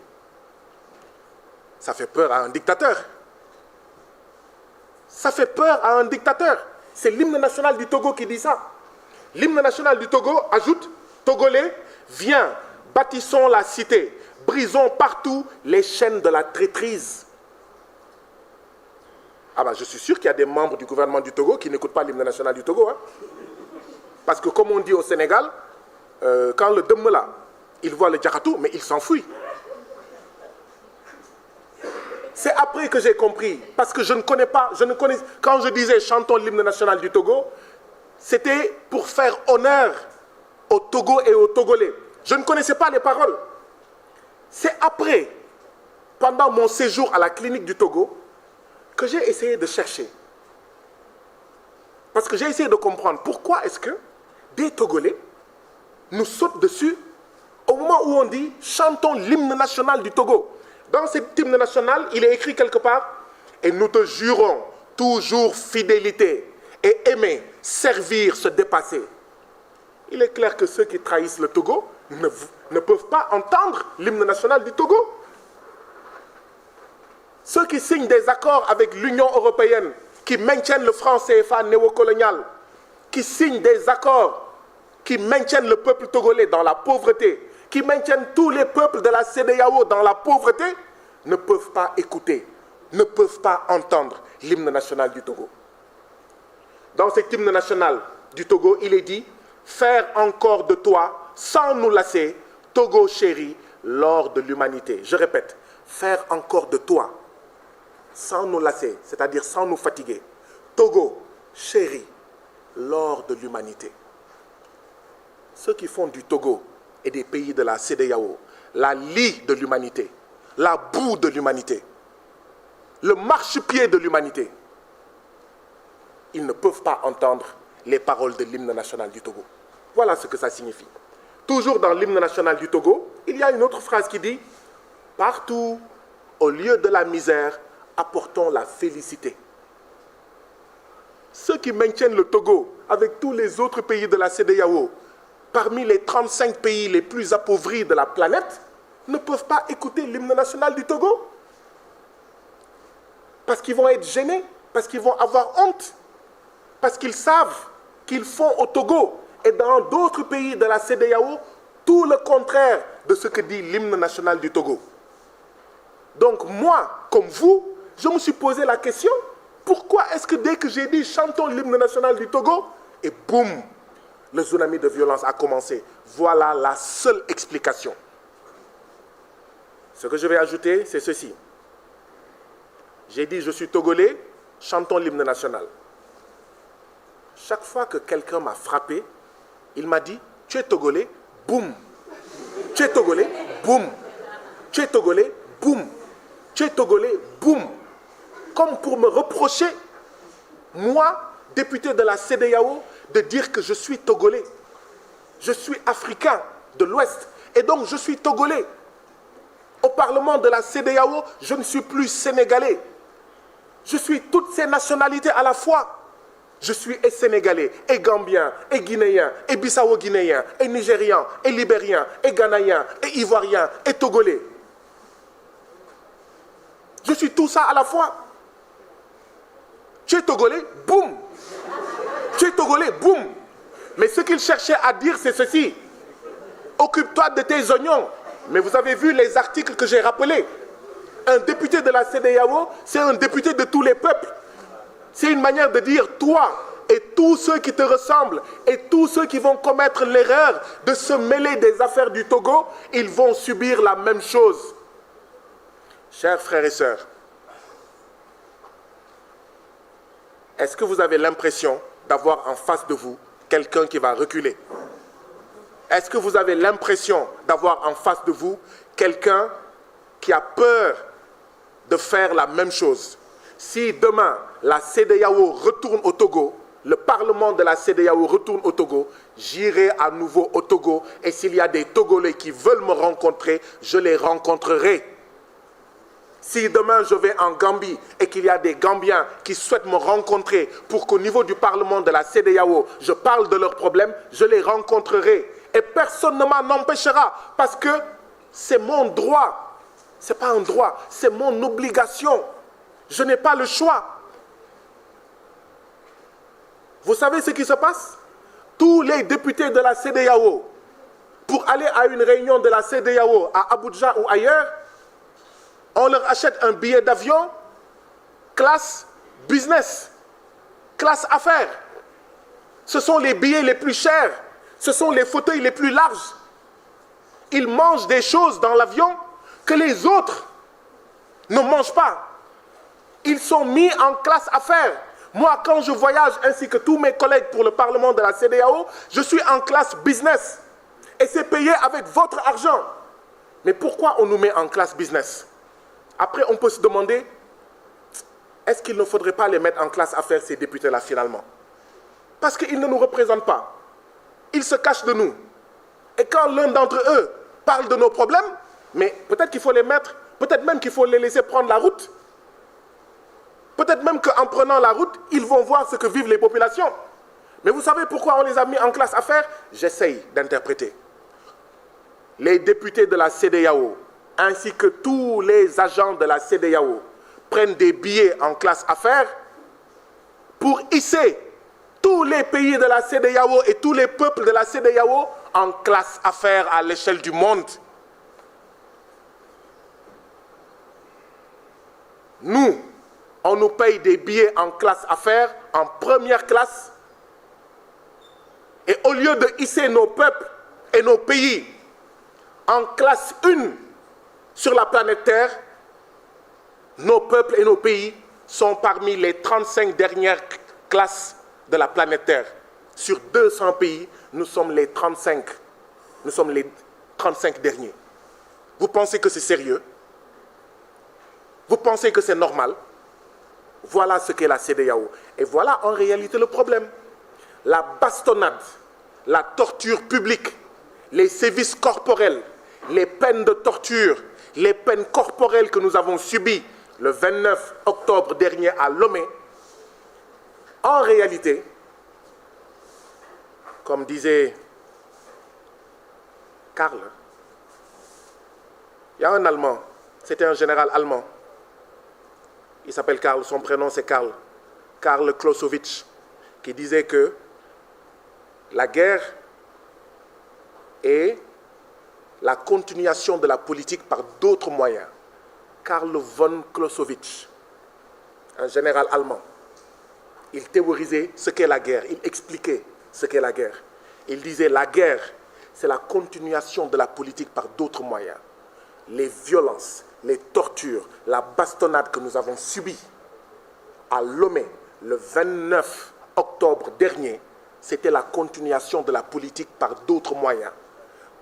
Ça fait peur à un dictateur. Ça fait peur à un dictateur. C'est l'hymne national du Togo qui dit ça. L'hymne national du Togo ajoute, Togolais, viens, bâtissons la cité, brisons partout les chaînes de la traîtrise. Ah ben, je suis sûr qu'il y a des membres du gouvernement du Togo qui n'écoutent pas l'hymne national du Togo. Hein. Parce que comme on dit au Sénégal, quand le Demmela, il voit le Djakatou, mais il s'enfuit. C'est après que j'ai compris, parce que je ne connais, quand je disais chantons l'hymne national du Togo, c'était pour faire honneur au Togo et aux Togolais. Je ne connaissais pas les paroles. C'est après, pendant mon séjour à la clinique du Togo, que j'ai essayé de chercher. Parce que j'ai essayé de comprendre pourquoi est-ce que des Togolais nous sautent dessus au moment où on dit chantons l'hymne national du Togo. Dans cet hymne national, il est écrit quelque part « Et nous te jurons toujours fidélité et aimer, servir, se dépasser ». Il est clair que ceux qui trahissent le Togo ne peuvent pas entendre l'hymne national du Togo. ceux qui signent des accords avec l'Union européenne, qui maintiennent le franc CFA néocolonial, qui signent des accords qui maintiennent le peuple togolais dans la pauvreté, qui maintiennent tous les peuples de la CEDEAO dans la pauvreté, ne peuvent pas écouter, ne peuvent pas entendre l'hymne national du Togo. Dans cet hymne national du Togo, il est dit « Faire encore de toi, sans nous lasser, Togo chéri, l'or de l'humanité ». Je répète, faire encore de toi, sans nous lasser, c'est-à-dire sans nous fatiguer, Togo chéri, l'or de l'humanité. Ceux qui font du Togo et des pays de la CEDEAO la lie de l'humanité, la boue de l'humanité, le marchepied de l'humanité, ils ne peuvent pas entendre les paroles de l'hymne national du Togo. Voilà ce que ça signifie. Toujours dans l'hymne national du Togo, il y a une autre phrase qui dit « Partout, au lieu de la misère, apportons la félicité ». Ceux qui maintiennent le Togo avec tous les autres pays de la CEDEAO, parmi les 35 pays les plus appauvris de la planète, ne peuvent pas écouter l'hymne national du Togo. Parce qu'ils vont être gênés, parce qu'ils vont avoir honte, parce qu'ils savent qu'ils font au Togo et dans d'autres pays de la CEDEAO tout le contraire de ce que dit l'hymne national du Togo. Donc moi, comme vous, je me suis posé la question, pourquoi est-ce que dès que j'ai dit chantons l'hymne national du Togo, et boum, le tsunami de violence a commencé. Voilà la seule explication. Ce que je vais ajouter, c'est ceci. J'ai dit je suis togolais, chantons l'hymne national. Chaque fois que quelqu'un m'a frappé, il m'a dit tu es togolais, boum. Tu es togolais, boum. Tu es togolais, boum. Tu es togolais, boum. Comme pour me reprocher, moi, député de la CEDEAO, de dire que je suis togolais. Je suis africain de l'Ouest et donc je suis togolais. Au Parlement de la CEDEAO, je ne suis plus sénégalais. Je suis toutes ces nationalités à la fois. Je suis et sénégalais, et gambien, et guinéen, et bissau-guinéen, et nigérian, et libérien, et ghanéen, et ivoirien, et togolais. Je suis tout ça à la fois. Tu es togolais, boum. Tu es togolais, boum. Mais ce qu'il cherchait à dire, c'est ceci. Occupe-toi de tes oignons. Mais vous avez vu les articles que j'ai rappelés. Un député de la CEDEAO, c'est un député de tous les peuples. C'est une manière de dire toi et tous ceux qui te ressemblent et tous ceux qui vont commettre l'erreur de se mêler des affaires du Togo, ils vont subir la même chose. Chers frères et sœurs, est-ce que vous avez l'impression d'avoir en face de vous quelqu'un qui va reculer? Est-ce que vous avez l'impression d'avoir en face de vous quelqu'un qui a peur de faire la même chose? Si demain, la CEDEAO retourne au Togo, le Parlement de la CEDEAO retourne au Togo, j'irai à nouveau au Togo et s'il y a des Togolais qui veulent me rencontrer, je les rencontrerai. Si demain je vais en Gambie et qu'il y a des Gambiens qui souhaitent me rencontrer pour qu'au niveau du Parlement de la CEDEAO, je parle de leurs problèmes, je les rencontrerai. Et personne ne m'en empêchera parce que c'est mon droit. Ce n'est pas un droit, c'est mon obligation. Je n'ai pas le choix. Vous savez ce qui se passe? Tous les députés de la CEDEAO, pour aller à une réunion de la CEDEAO à Abuja ou ailleurs, on leur achète un billet d'avion, classe business, classe affaires. Ce sont les billets les plus chers, ce sont les fauteuils les plus larges. Ils mangent des choses dans l'avion que les autres ne mangent pas. Ils sont mis en classe affaires. Moi, quand je voyage, ainsi que tous mes collègues pour le Parlement de la CEDEAO, je suis en classe business. Et c'est payé avec votre argent. Mais pourquoi on nous met en classe business? Après, on peut se demander, est-ce qu'il ne faudrait pas les mettre en classe affaires, ces députés-là, finalement? Parce qu'ils ne nous représentent pas. Ils se cachent de nous. Et quand l'un d'entre eux parle de nos problèmes, mais peut-être qu'il faut les mettre, peut-être même qu'il faut les laisser prendre la route. Peut-être même qu'en prenant la route, ils vont voir ce que vivent les populations. Mais vous savez pourquoi on les a mis en classe affaires? J'essaye d'interpréter. Les députés de la CEDEAO, ainsi que tous les agents de la CEDEAO, prennent des billets en classe affaires pour hisser tous les pays de la CEDEAO et tous les peuples de la CEDEAO en classe affaires à l'échelle du monde. Nous, on nous paye des billets en classe affaires, en première classe, et au lieu de hisser nos peuples et nos pays en classe 1 sur la planète Terre, nos peuples et nos pays sont parmi les 35 dernières classes de la planète Terre. Sur 200 pays, nous sommes les 35. Nous sommes les 35 derniers. Vous pensez que c'est sérieux? Vous pensez que c'est normal? Voilà ce qu'est la CEDEAO. Et voilà en réalité le problème. La bastonnade, la torture publique, les sévices corporels, les peines de torture, les peines corporelles que nous avons subies le 29 octobre dernier à Lomé, en réalité, comme disait Karl, il y a un Allemand, c'était un général allemand, il s'appelle Karl, son prénom c'est Karl Clausewitz, qui disait que la guerre est la continuation de la politique par d'autres moyens. Karl von Clausewitz, un général allemand, il théorisait ce qu'est la guerre, il expliquait ce qu'est la guerre. Il disait la guerre, c'est la continuation de la politique par d'autres moyens. Les violences, les tortures, la bastonnade que nous avons subie à Lomé le 29 octobre dernier, c'était la continuation de la politique par d'autres moyens.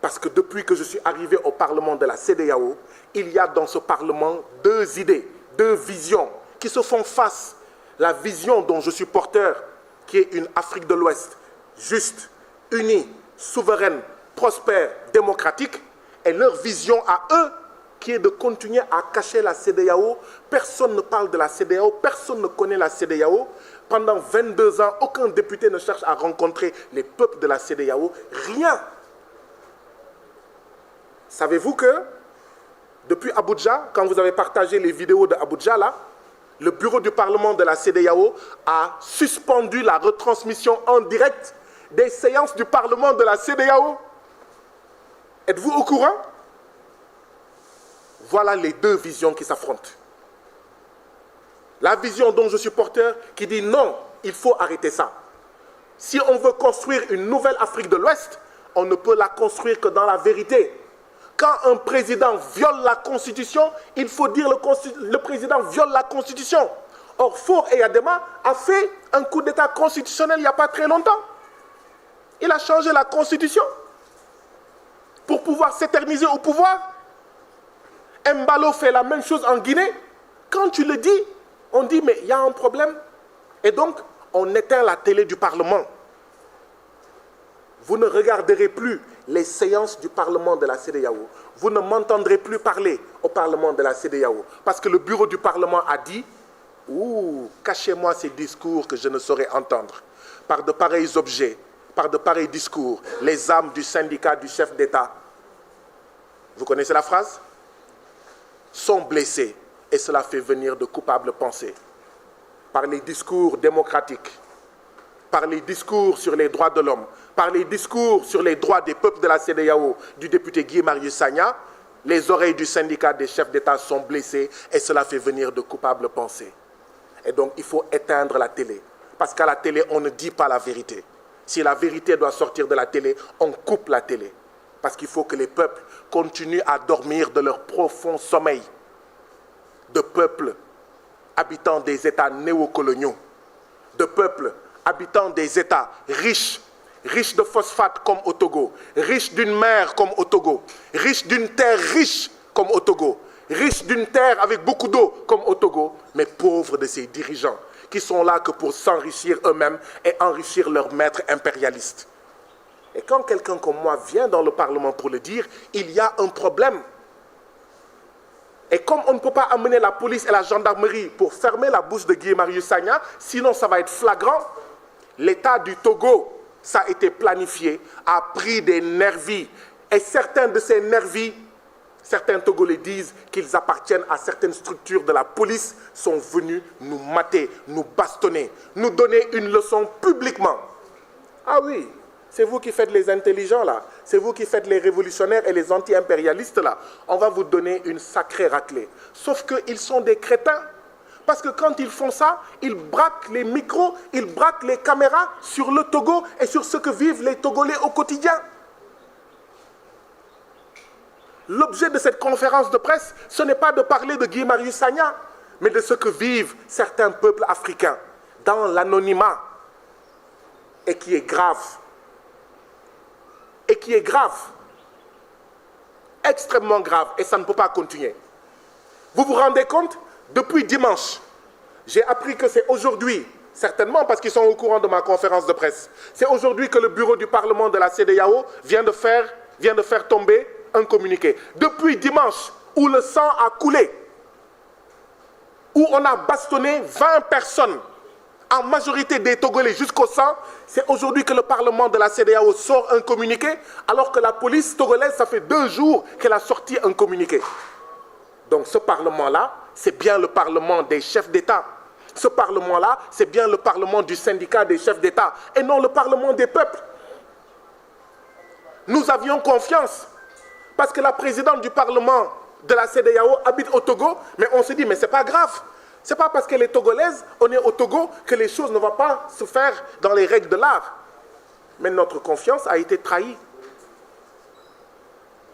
Parce que depuis que je suis arrivé au Parlement de la CEDEAO, il y a dans ce Parlement deux idées, deux visions qui se font face. La vision dont je suis porteur, qui est une Afrique de l'Ouest juste, unie, souveraine, prospère, démocratique, et leur vision à eux, qui est de continuer à cacher la CEDEAO. Personne ne parle de la CEDEAO, personne ne connaît la CEDEAO. Pendant 22 ans, aucun député ne cherche à rencontrer les peuples de la CEDEAO. Rien. Savez-vous que depuis Abuja, quand vous avez partagé les vidéos de Abuja, là, le bureau du Parlement de la CEDEAO a suspendu la retransmission en direct des séances du Parlement de la CEDEAO. Êtes-vous au courant? Voilà les deux visions qui s'affrontent. La vision dont je suis porteur qui dit non, il faut arrêter ça. Si on veut construire une nouvelle Afrique de l'Ouest, on ne peut la construire que dans la vérité. Quand un président viole la Constitution, il faut dire le président viole la Constitution. Or, Faure Eyadema a fait un coup d'État constitutionnel il n'y a pas très longtemps. Il a changé la Constitution pour pouvoir s'éterniser au pouvoir. Mbalo fait la même chose en Guinée. Quand tu le dis, on dit mais il y a un problème. Et donc, on éteint la télé du Parlement. Vous ne regarderez plus les séances du Parlement de la CEDEAO. Vous ne m'entendrez plus parler au Parlement de la CEDEAO. Parce que le bureau du Parlement a dit « Ouh, cachez-moi ces discours que je ne saurais entendre. Par de pareils objets, par de pareils discours, les âmes du syndicat du chef d'État. » Vous connaissez la phrase? Sont blessés et cela fait venir de coupables pensées. Par les discours démocratiques, par les discours sur les droits de l'homme, par les discours sur les droits des peuples de la CEDEAO du député Guy Marius Sagna, les oreilles du syndicat des chefs d'État sont blessées et cela fait venir de coupables pensées. Et donc il faut éteindre la télé. Parce qu'à la télé, on ne dit pas la vérité. Si la vérité doit sortir de la télé, on coupe la télé. Parce qu'il faut que les peuples continuent à dormir de leur profond sommeil. De peuples habitant des États néocoloniaux. De peuples habitant des États riches, riches de phosphate comme au Togo, riches d'une mer comme au Togo, riches d'une terre riche comme au Togo, riches d'une terre avec beaucoup d'eau comme au Togo, mais pauvres de ces dirigeants qui sont là que pour s'enrichir eux-mêmes et enrichir leurs maîtres impérialistes. Et quand quelqu'un comme moi vient dans le Parlement pour le dire, il y a un problème. Et comme on ne peut pas amener la police et la gendarmerie pour fermer la bouche de Guy Marius Sagna, sinon ça va être flagrant, l'État du Togo, ça a été planifié, a pris des nervis. Et certains de ces nervis, certains Togolais disent qu'ils appartiennent à certaines structures de la police, sont venus nous mater, nous bastonner, nous donner une leçon publiquement. Ah oui, c'est vous qui faites les intelligents là, c'est vous qui faites les révolutionnaires et les anti-impérialistes là. On va vous donner une sacrée raclée. Sauf qu'ils sont des crétins. Parce que quand ils font ça, ils braquent les micros, ils braquent les caméras sur le Togo et sur ce que vivent les Togolais au quotidien. L'objet de cette conférence de presse, ce n'est pas de parler de Guy Marius Sagna, mais de ce que vivent certains peuples africains dans l'anonymat et qui est grave. Et qui est grave. Extrêmement grave et ça ne peut pas continuer. Vous vous rendez compte? Depuis dimanche, j'ai appris que c'est aujourd'hui, certainement parce qu'ils sont au courant de ma conférence de presse, c'est aujourd'hui que le bureau du Parlement de la CEDEAO vient de faire tomber un communiqué. Depuis dimanche, où le sang a coulé, où on a bastonné 20 personnes, en majorité des Togolais jusqu'au sang, c'est aujourd'hui que le Parlement de la CEDEAO sort un communiqué, alors que la police togolaise, ça fait 2 jours qu'elle a sorti un communiqué. Donc ce Parlement-là, c'est bien le Parlement des chefs d'État. Ce Parlement-là, c'est bien le Parlement du syndicat des chefs d'État, et non le Parlement des peuples. Nous avions confiance. Parce que la présidente du Parlement de la CEDEAO habite au Togo, mais on se dit, mais ce n'est pas grave. Ce n'est pas parce qu'elle est togolaise, on est au Togo, que les choses ne vont pas se faire dans les règles de l'art. Mais notre confiance a été trahie.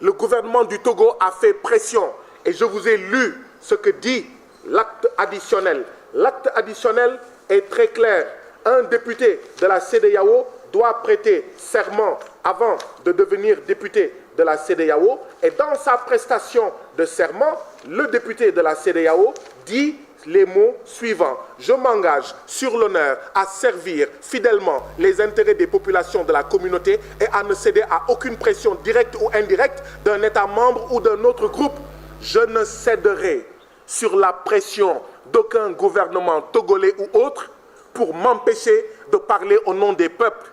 Le gouvernement du Togo a fait pression. Et je vous ai lu ce que dit l'acte additionnel. L'acte additionnel est très clair. Un député de la CEDEAO doit prêter serment avant de devenir député de la CEDEAO, et dans sa prestation de serment, le député de la CEDEAO dit les mots suivants. Je m'engage sur l'honneur à servir fidèlement les intérêts des populations de la communauté et à ne céder à aucune pression directe ou indirecte d'un État membre ou d'un autre groupe. Je ne céderai sur la pression d'aucun gouvernement togolais ou autre pour m'empêcher de parler au nom des peuples.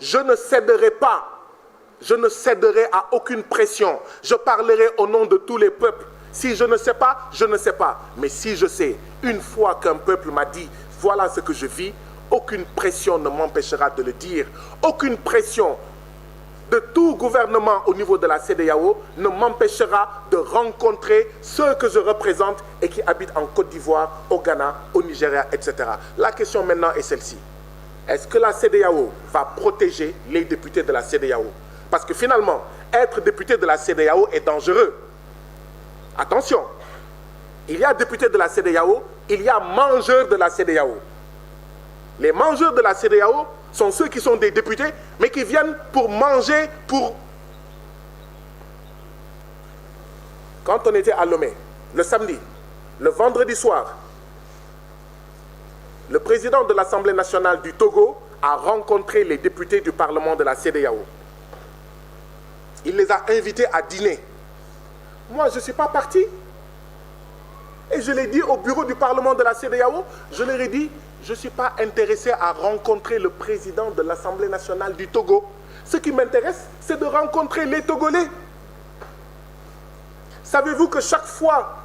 Je ne céderai pas. Je ne céderai à aucune pression. Je parlerai au nom de tous les peuples. Si je ne sais pas, je ne sais pas. Mais si je sais, une fois qu'un peuple m'a dit, voilà ce que je vis, aucune pression ne m'empêchera de le dire. Aucune pression de tout gouvernement au niveau de la CEDEAO ne m'empêchera de rencontrer ceux que je représente et qui habitent en Côte d'Ivoire, au Ghana, au Nigeria, etc. La question maintenant est celle-ci. Est-ce que la CEDEAO va protéger les députés de la CEDEAO? Parce que finalement, être député de la CEDEAO est dangereux. Attention, il y a députés de la CEDEAO, il y a mangeurs de la CEDEAO. Les mangeurs de la CEDEAO sont ceux qui sont des députés, mais qui viennent pour manger, Quand on était à Lomé, le samedi, le vendredi soir, le président de l'Assemblée nationale du Togo a rencontré les députés du Parlement de la CEDEAO. Il les a invités à dîner. Moi, je ne suis pas parti. Et je l'ai dit au bureau du Parlement de la CEDEAO, je leur ai dit, je ne suis pas intéressé à rencontrer le président de l'Assemblée nationale du Togo. Ce qui m'intéresse, c'est de rencontrer les Togolais. Savez-vous que chaque fois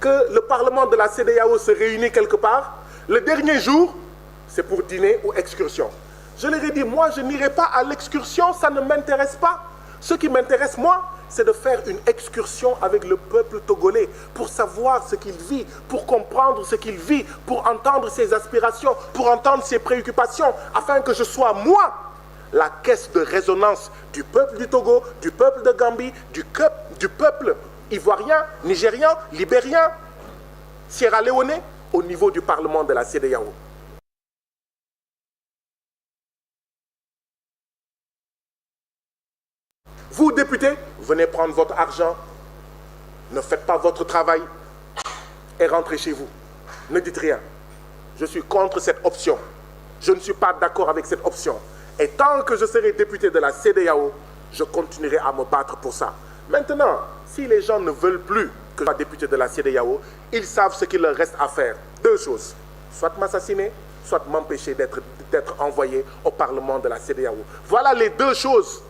que le Parlement de la CEDEAO se réunit quelque part, le dernier jour, c'est pour dîner ou excursion. Je leur ai dit, moi, je n'irai pas à l'excursion, ça ne m'intéresse pas. Ce qui m'intéresse, moi, c'est de faire une excursion avec le peuple togolais pour savoir ce qu'il vit, pour comprendre ce qu'il vit, pour entendre ses aspirations, pour entendre ses préoccupations, afin que je sois, moi, la caisse de résonance du peuple du Togo, du peuple de Gambie, du peuple ivoirien, nigérien, libérien, sierra-léonais, au niveau du Parlement de la CEDEAO. Vous, députés, venez prendre votre argent, ne faites pas votre travail et rentrez chez vous. Ne dites rien. Je suis contre cette option. Je ne suis pas d'accord avec cette option. Et tant que je serai député de la CEDEAO, je continuerai à me battre pour ça. Maintenant, si les gens ne veulent plus que je sois député de la CEDEAO, ils savent ce qu'il leur reste à faire. 2 choses. Soit m'assassiner, soit m'empêcher d'être envoyé au Parlement de la CEDEAO. Voilà les 2 choses.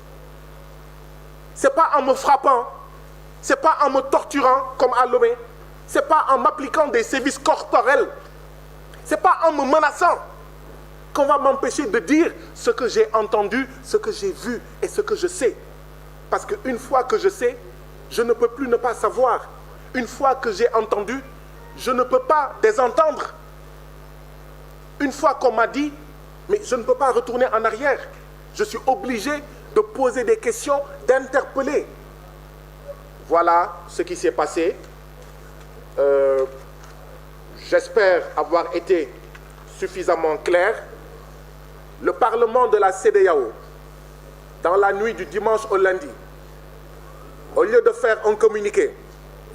Ce n'est pas en me frappant, Ce n'est pas en me torturant comme à Lomé. Ce n'est pas en m'appliquant des sévices corporels. Ce n'est pas en me menaçant qu'on va m'empêcher de dire ce que j'ai entendu, ce que j'ai vu et ce que je sais. Parce qu'une fois que je sais, je ne peux plus ne pas savoir. Une fois que j'ai entendu, je ne peux pas désentendre. Une fois qu'on m'a dit, mais je ne peux pas retourner en arrière. Je suis obligé de poser des questions, d'interpeller. Voilà ce qui s'est passé. J'espère avoir été suffisamment clair. Le Parlement de la CEDEAO, dans la nuit du dimanche au lundi, au lieu de faire un communiqué,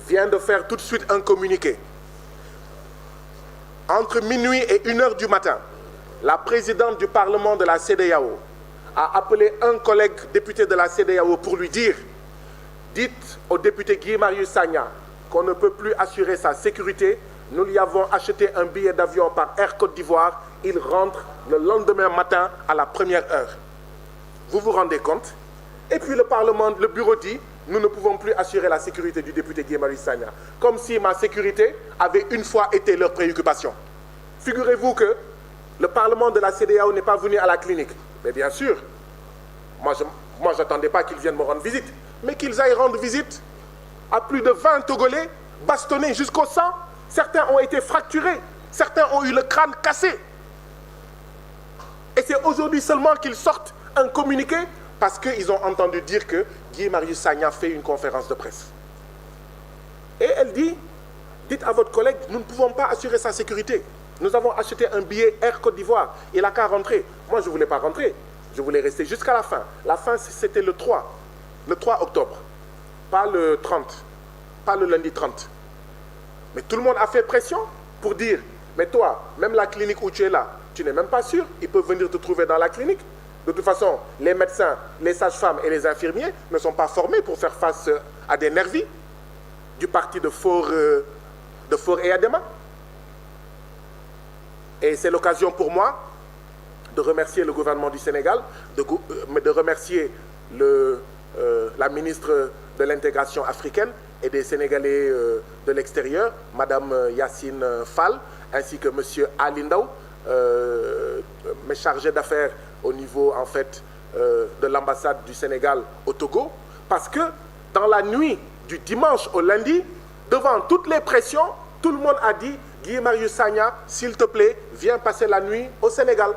vient de faire tout de suite un communiqué. Entre minuit et 1h du matin, la présidente du Parlement de la CEDEAO a appelé un collègue député de la CEDEAO pour lui dire « Dites au député Guy Marius Sagna qu'on ne peut plus assurer sa sécurité. Nous lui avons acheté un billet d'avion par Air Côte d'Ivoire. Il rentre le lendemain matin à la première heure. » Vous vous rendez compte? Et puis le Parlement, le bureau dit « Nous ne pouvons plus assurer la sécurité du député Guy Marius Sagna. » Comme si ma sécurité avait une fois été leur préoccupation. Figurez-vous que le Parlement de la CEDEAO n'est pas venu à la clinique. Mais bien sûr, moi je n'attendais pas qu'ils viennent me rendre visite. Mais qu'ils aillent rendre visite à plus de 20 Togolais, bastonnés jusqu'au sang. Certains ont été fracturés. Certains ont eu le crâne cassé. Et c'est aujourd'hui seulement qu'ils sortent un communiqué parce qu'ils ont entendu dire que Guy Marius Sagna fait une conférence de presse. Et elle dit, dites à votre collègue, nous ne pouvons pas assurer sa sécurité. Nous avons acheté un billet Air Côte d'Ivoire. Il n'a qu'à rentrer. Moi, je ne voulais pas rentrer. Je voulais rester jusqu'à la fin. La fin, c'était le 3 octobre. Pas le 30. Pas le lundi 30. Mais tout le monde a fait pression pour dire, mais toi, même la clinique où tu es là, tu n'es même pas sûr. Ils peuvent venir te trouver dans la clinique. De toute façon, les médecins, les sages-femmes et les infirmiers ne sont pas formés pour faire face à des nervis du parti de Faure et Adema. Et c'est l'occasion pour moi de remercier le gouvernement du Sénégal, de remercier la ministre de l'intégration africaine et des Sénégalais de l'extérieur, Madame Yacine Fall, ainsi que Monsieur Ali Ndao, mes chargés d'affaires au niveau en fait de l'ambassade du Sénégal au Togo, parce que dans la nuit du dimanche au lundi, devant toutes les pressions, tout le monde a dit « Guy Marius Sagna, s'il te plaît, viens passer la nuit au Sénégal »,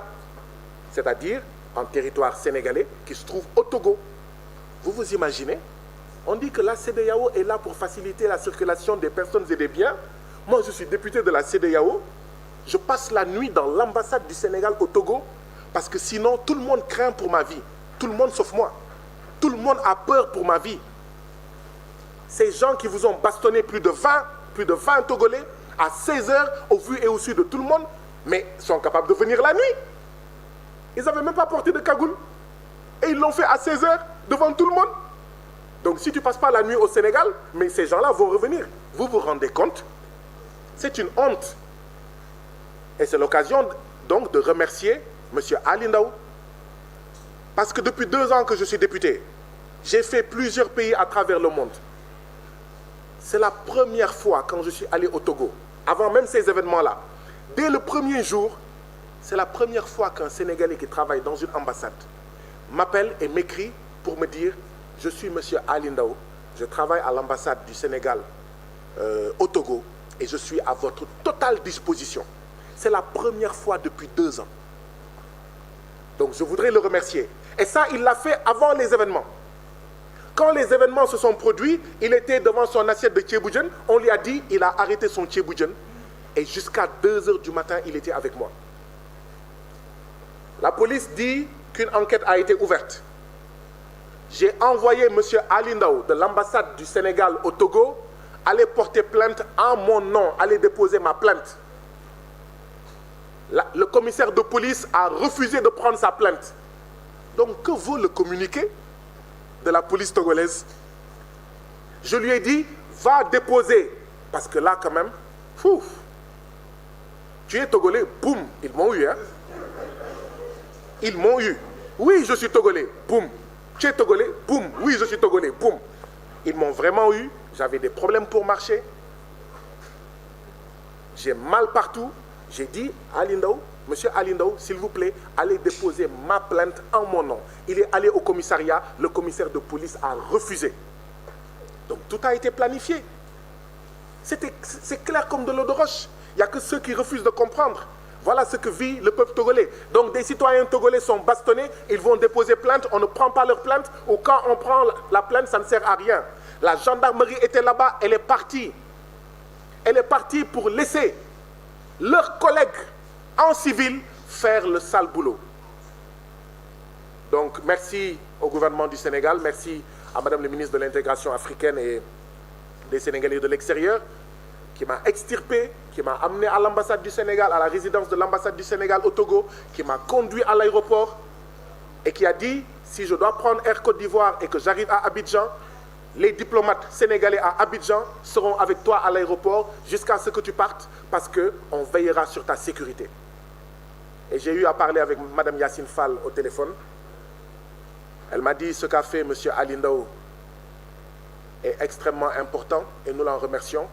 c'est-à-dire en territoire sénégalais qui se trouve au Togo. Vous vous imaginez? On dit que la CEDEAO est là pour faciliter la circulation des personnes et des biens. Moi, je suis député de la CEDEAO. Je passe la nuit dans l'ambassade du Sénégal au Togo parce que sinon, tout le monde craint pour ma vie. Tout le monde sauf moi. Tout le monde a peur pour ma vie. Ces gens qui vous ont bastonné plus de 20 Togolais à 16 heures au vu et au su de tout le monde, mais sont capables de venir la nuit. Ils n'avaient même pas porté de cagoule. Et ils l'ont fait à 16 heures devant tout le monde. Donc si tu ne passes pas la nuit au Sénégal, mais ces gens-là vont revenir. Vous vous rendez compte? C'est une honte. Et c'est l'occasion donc de remercier M. Ali Ndao. Parce que depuis 2 ans que je suis député, j'ai fait plusieurs pays à travers le monde. C'est la première fois quand je suis allé au Togo, avant même ces événements-là. Dès le premier jour, c'est la première fois qu'un Sénégalais qui travaille dans une ambassade m'appelle et m'écrit pour me dire « Je suis M. Ali Ndao, je travaille à l'ambassade du Sénégal au Togo et je suis à votre totale disposition. » C'est la première fois depuis 2 ans. Donc je voudrais le remercier. Et ça, il l'a fait avant les événements. Quand les événements se sont produits, il était devant son assiette de tchéboujen. On lui a dit, il a arrêté son tchéboujen. Et jusqu'à 2 heures du matin, il était avec moi. La police dit qu'une enquête a été ouverte. J'ai envoyé M. Ali Ndao de l'ambassade du Sénégal au Togo aller porter plainte en mon nom, aller déposer ma plainte. Le commissaire de police a refusé de prendre sa plainte. Donc, que vaut le communiqué de la police togolaise? Je lui ai dit, va déposer. Parce que là, quand même, fouf, tu es togolais, boum, ils m'ont eu. Hein? Ils m'ont eu. Oui, je suis togolais, boum. Tu es togolais, boum. Oui, je suis togolais, boum. Ils m'ont vraiment eu. J'avais des problèmes pour marcher. J'ai mal partout. J'ai dit à Ali Ndao, Monsieur Ali Ndao, s'il vous plaît, allez déposer ma plainte en mon nom. Il est allé au commissariat, le commissaire de police a refusé. Donc tout a été planifié. C'est clair comme de l'eau de roche. Il n'y a que ceux qui refusent de comprendre. Voilà ce que vit le peuple togolais. Donc des citoyens togolais sont bastonnés, ils vont déposer plainte, on ne prend pas leur plainte, ou quand on prend la plainte, ça ne sert à rien. La gendarmerie était là-bas, elle est partie. Elle est partie pour laisser leurs collègues en civil faire le sale boulot. Donc merci au gouvernement du Sénégal, merci à Madame le ministre de l'Intégration africaine et des Sénégalais de l'extérieur, qui m'a extirpé, qui m'a amené à l'ambassade du Sénégal, à la résidence de l'ambassade du Sénégal au Togo, qui m'a conduit à l'aéroport et qui a dit, si je dois prendre Air Côte d'Ivoire et que j'arrive à Abidjan, les diplomates sénégalais à Abidjan seront avec toi à l'aéroport jusqu'à ce que tu partes parce qu'on veillera sur ta sécurité. Et j'ai eu à parler avec Madame Yacine Fall au téléphone. Elle m'a dit ce qu'a fait M. Ali Ndao est extrêmement important et nous l'en remercions.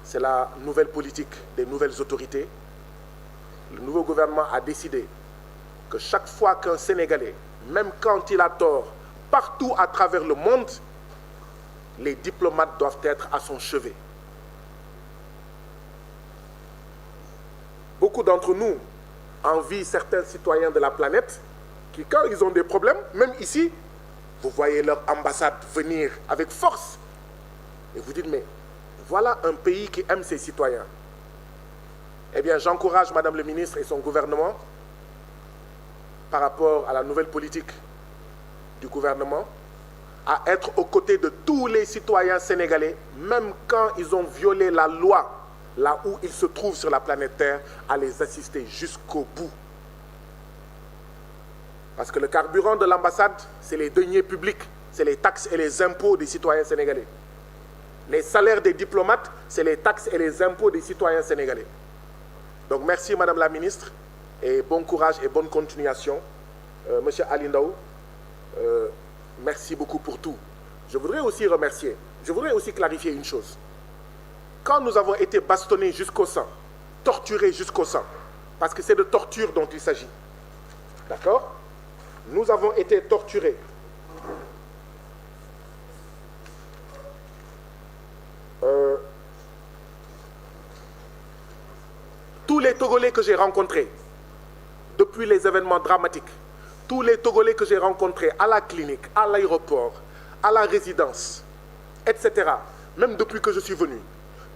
C'est la nouvelle politique des nouvelles autorités. Le nouveau gouvernement a décidé que chaque fois qu'un Sénégalais, même quand il a tort, partout à travers le monde, les diplomates doivent être à son chevet. Beaucoup d'entre nous envient certains citoyens de la planète qui, quand ils ont des problèmes, même ici, vous voyez leur ambassade venir avec force. Et vous dites, mais voilà un pays qui aime ses citoyens. Eh bien, j'encourage Madame le ministre et son gouvernement par rapport à la nouvelle politique du gouvernement à être aux côtés de tous les citoyens sénégalais, même quand ils ont violé la loi, là où ils se trouvent sur la planète Terre, à les assister jusqu'au bout. Parce que le carburant de l'ambassade, c'est les deniers publics, c'est les taxes et les impôts des citoyens sénégalais. Les salaires des diplomates, c'est les taxes et les impôts des citoyens sénégalais. Donc merci Madame la Ministre, et bon courage et bonne continuation. Monsieur Ali Ndao, merci beaucoup pour tout. Je voudrais aussi remercier, je voudrais aussi clarifier une chose. Quand nous avons été bastonnés jusqu'au sang, torturés jusqu'au sang, parce que c'est de torture dont il s'agit, d'accord? Nous avons été torturés. Tous les Togolais que j'ai rencontrés, depuis les événements dramatiques, tous les Togolais que j'ai rencontrés à la clinique, à l'aéroport, à la résidence, etc., même depuis que je suis venu,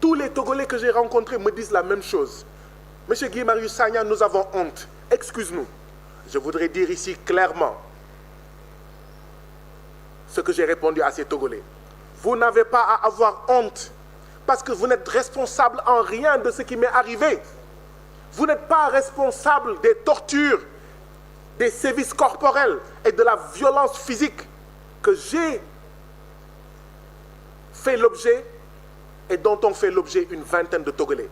tous les Togolais que j'ai rencontrés me disent la même chose. Monsieur Guy Marius Sagna, nous avons honte. Excuse-nous. Je voudrais dire ici clairement ce que j'ai répondu à ces Togolais. Vous n'avez pas à avoir honte parce que vous n'êtes responsable en rien de ce qui m'est arrivé. Vous n'êtes pas responsable des tortures, des sévices corporels et de la violence physique que j'ai fait l'objet et dont ont fait l'objet une vingtaine de Togolais.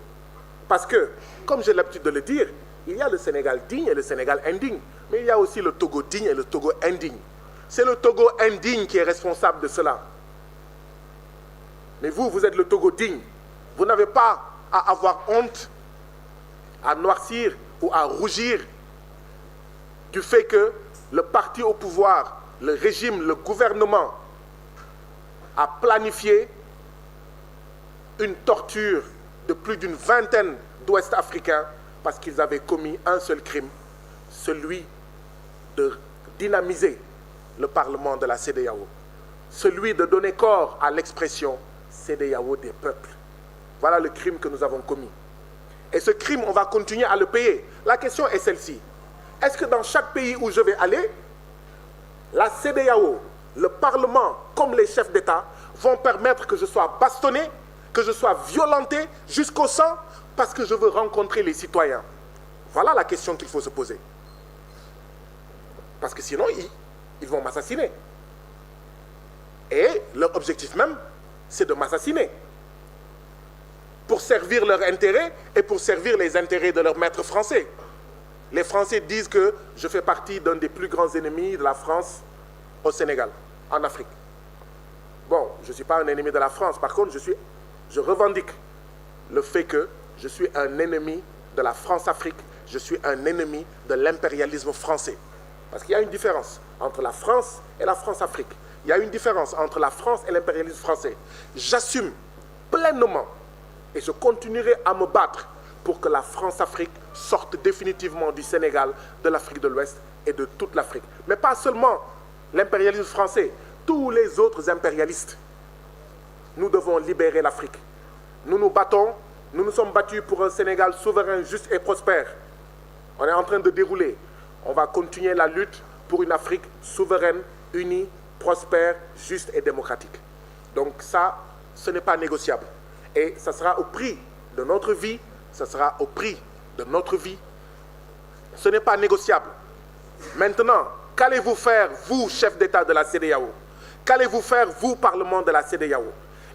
Parce que, comme j'ai l'habitude de le dire, il y a le Sénégal digne et le Sénégal indigne, mais il y a aussi le Togo digne et le Togo indigne. C'est le Togo indigne qui est responsable de cela. Mais vous, vous êtes le Togo digne. Vous n'avez pas à avoir honte, à noircir ou à rougir du fait que le parti au pouvoir, le régime, le gouvernement a planifié une torture de plus d'une vingtaine d'Ouest-Africains parce qu'ils avaient commis un seul crime, celui de dynamiser le Parlement de la CEDEAO, celui de donner corps à l'expression CEDEAO des peuples. Voilà le crime que nous avons commis. Et ce crime, on va continuer à le payer. La question est celle-ci. Est-ce que dans chaque pays où je vais aller, la CEDEAO, le Parlement, comme les chefs d'État, vont permettre que je sois bastonné, que je sois violenté jusqu'au sang parce que je veux rencontrer les citoyens? Voilà la question qu'il faut se poser. Parce que sinon, ils vont m'assassiner. Et leur objectif même, c'est de m'assassiner. Pour servir leurs intérêts et pour servir les intérêts de leurs maîtres français. Les Français disent que je fais partie d'un des plus grands ennemis de la France au Sénégal, en Afrique. Bon, je ne suis pas un ennemi de la France. Par contre, je revendique le fait que je suis un ennemi de la France-Afrique. Je suis un ennemi de l'impérialisme français. Parce qu'il y a une différence entre la France et la France-Afrique. Il y a une différence entre la France et l'impérialisme français. J'assume pleinement et je continuerai à me battre pour que la France-Afrique sorte définitivement du Sénégal, de l'Afrique de l'Ouest et de toute l'Afrique. Mais pas seulement l'impérialisme français, tous les autres impérialistes. Nous devons libérer l'Afrique. Nous nous battons, nous nous sommes battus pour un Sénégal souverain, juste et prospère. On est en train de dérouler. On va continuer la lutte pour une Afrique souveraine, unie, prospère, juste et démocratique. Donc ça, ce n'est pas négociable. Et ça sera au prix de notre vie, ça sera au prix de notre vie. Ce n'est pas négociable. Maintenant, qu'allez-vous faire, vous, chef d'État de la CEDEAO? Qu'allez-vous faire, vous, Parlement de la CEDEAO?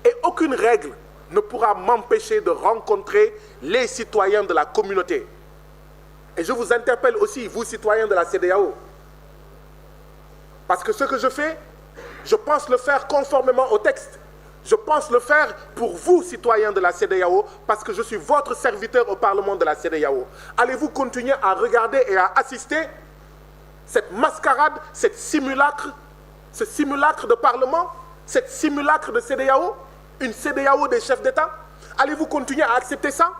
Et aucune règle ne pourra m'empêcher de rencontrer les citoyens de la communauté. Et je vous interpelle aussi, vous, citoyens de la CEDEAO. Parce que ce que je fais, je pense le faire conformément au texte. Je pense le faire pour vous, citoyens de la CEDEAO, parce que je suis votre serviteur au Parlement de la CEDEAO. Allez-vous continuer à regarder et à assister cette mascarade, ce simulacre de Parlement, cette simulacre de CEDEAO, une CEDEAO des chefs d'État? Allez-vous continuer à accepter ça?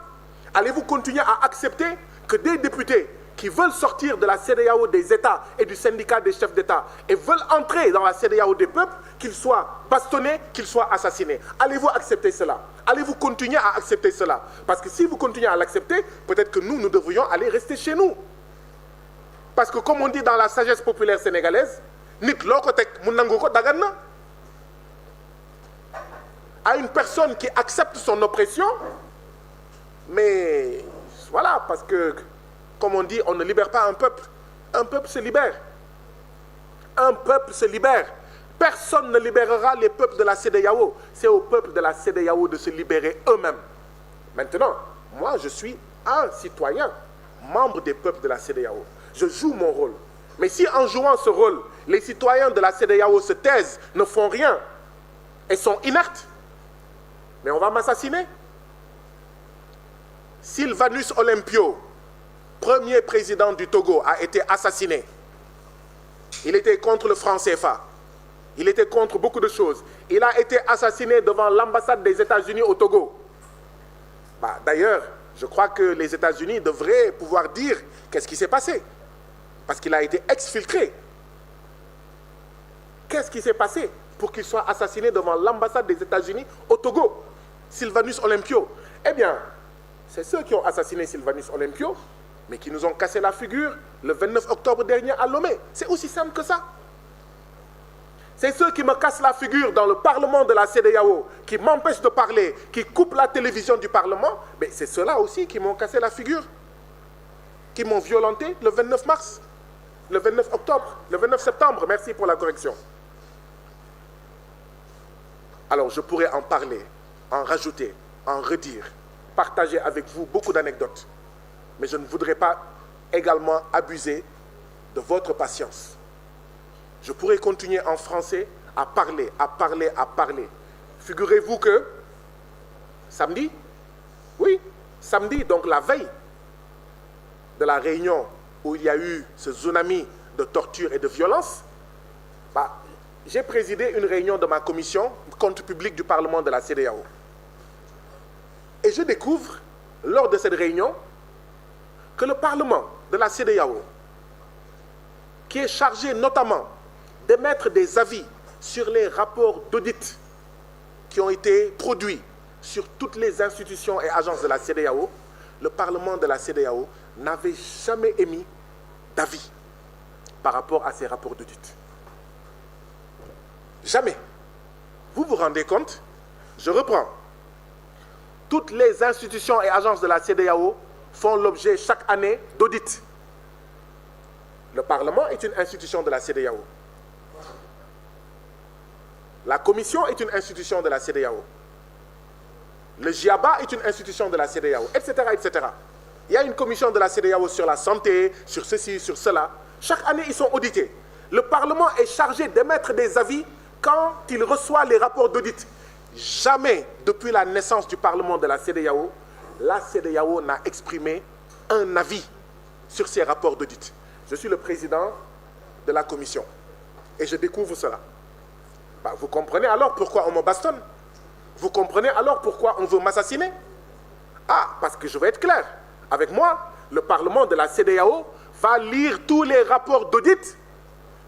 Allez-vous continuer à accepter que des députés qui veulent sortir de la CEDEAO des États et du syndicat des chefs d'État et veulent entrer dans la CEDEAO des peuples, qu'ils soient bastonnés, qu'ils soient assassinés? Allez-vous accepter cela? Allez-vous continuer à accepter cela? Parce que si vous continuez à l'accepter, peut-être que nous devrions aller rester chez nous. Parce que comme on dit dans la sagesse populaire sénégalaise, nit loko tek mu nangu ko dagan na. À une personne qui accepte son oppression, mais voilà, parce que comme on dit, on ne libère pas un peuple. Un peuple se libère. Un peuple se libère. Personne ne libérera les peuples de la CEDEAO. C'est au peuple de la CEDEAO de se libérer eux-mêmes. Maintenant, moi, je suis un citoyen, membre des peuples de la CEDEAO. Je joue mon rôle. Mais si en jouant ce rôle, les citoyens de la CEDEAO se taisent, ne font rien et sont inertes, mais on va m'assassiner. Sylvanus Olympio, premier président du Togo, a été assassiné. Il était contre le franc CFA. Il était contre beaucoup de choses. Il a été assassiné devant l'ambassade des États-Unis au Togo. D'ailleurs, je crois que les États-Unis devraient pouvoir dire qu'est-ce qui s'est passé. Parce qu'il a été exfiltré. Qu'est-ce qui s'est passé pour qu'il soit assassiné devant l'ambassade des États-Unis au Togo? Sylvanus Olympio. Eh bien, c'est ceux qui ont assassiné Sylvanus Olympio, mais qui nous ont cassé la figure le 29 octobre dernier à Lomé. C'est aussi simple que ça. C'est ceux qui me cassent la figure dans le Parlement de la CEDEAO, qui m'empêchent de parler, qui coupent la télévision du Parlement, mais c'est ceux-là aussi qui m'ont cassé la figure, qui m'ont violenté le 29 mars, le 29 octobre, le 29 septembre. Merci pour la correction. Alors je pourrais en parler, en rajouter, en redire, partager avec vous beaucoup d'anecdotes. Mais je ne voudrais pas également abuser de votre patience. Je pourrais continuer en français à parler, à parler, à parler. Figurez-vous que samedi, oui, samedi, donc la veille de la réunion où il y a eu ce tsunami de torture et de violence, j'ai présidé une réunion de ma commission compte public du Parlement de la CEDEAO. Et je découvre, lors de cette réunion, que le Parlement de la CEDEAO, qui est chargé notamment d'émettre des avis sur les rapports d'audit qui ont été produits sur toutes les institutions et agences de la CEDEAO, le Parlement de la CEDEAO n'avait jamais émis d'avis par rapport à ces rapports d'audit. Jamais. Vous vous rendez compte? Je reprends. Toutes les institutions et agences de la CEDEAO font l'objet chaque année d'audits. Le Parlement est une institution de la CEDEAO. La Commission est une institution de la CEDEAO. Le GIABA est une institution de la CEDEAO, etc., etc. Il y a une commission de la CEDEAO sur la santé, sur ceci, sur cela. Chaque année, ils sont audités. Le Parlement est chargé d'émettre des avis quand il reçoit les rapports d'audit, jamais depuis la naissance du Parlement de la CEDEAO n'a exprimé un avis sur ces rapports d'audit. Je suis le président de la commission et je découvre cela. Vous comprenez alors pourquoi on me bastonne? Vous comprenez alors pourquoi on veut m'assassiner? Parce que je vais être clair. Avec moi, le Parlement de la CEDEAO va lire tous les rapports d'audit.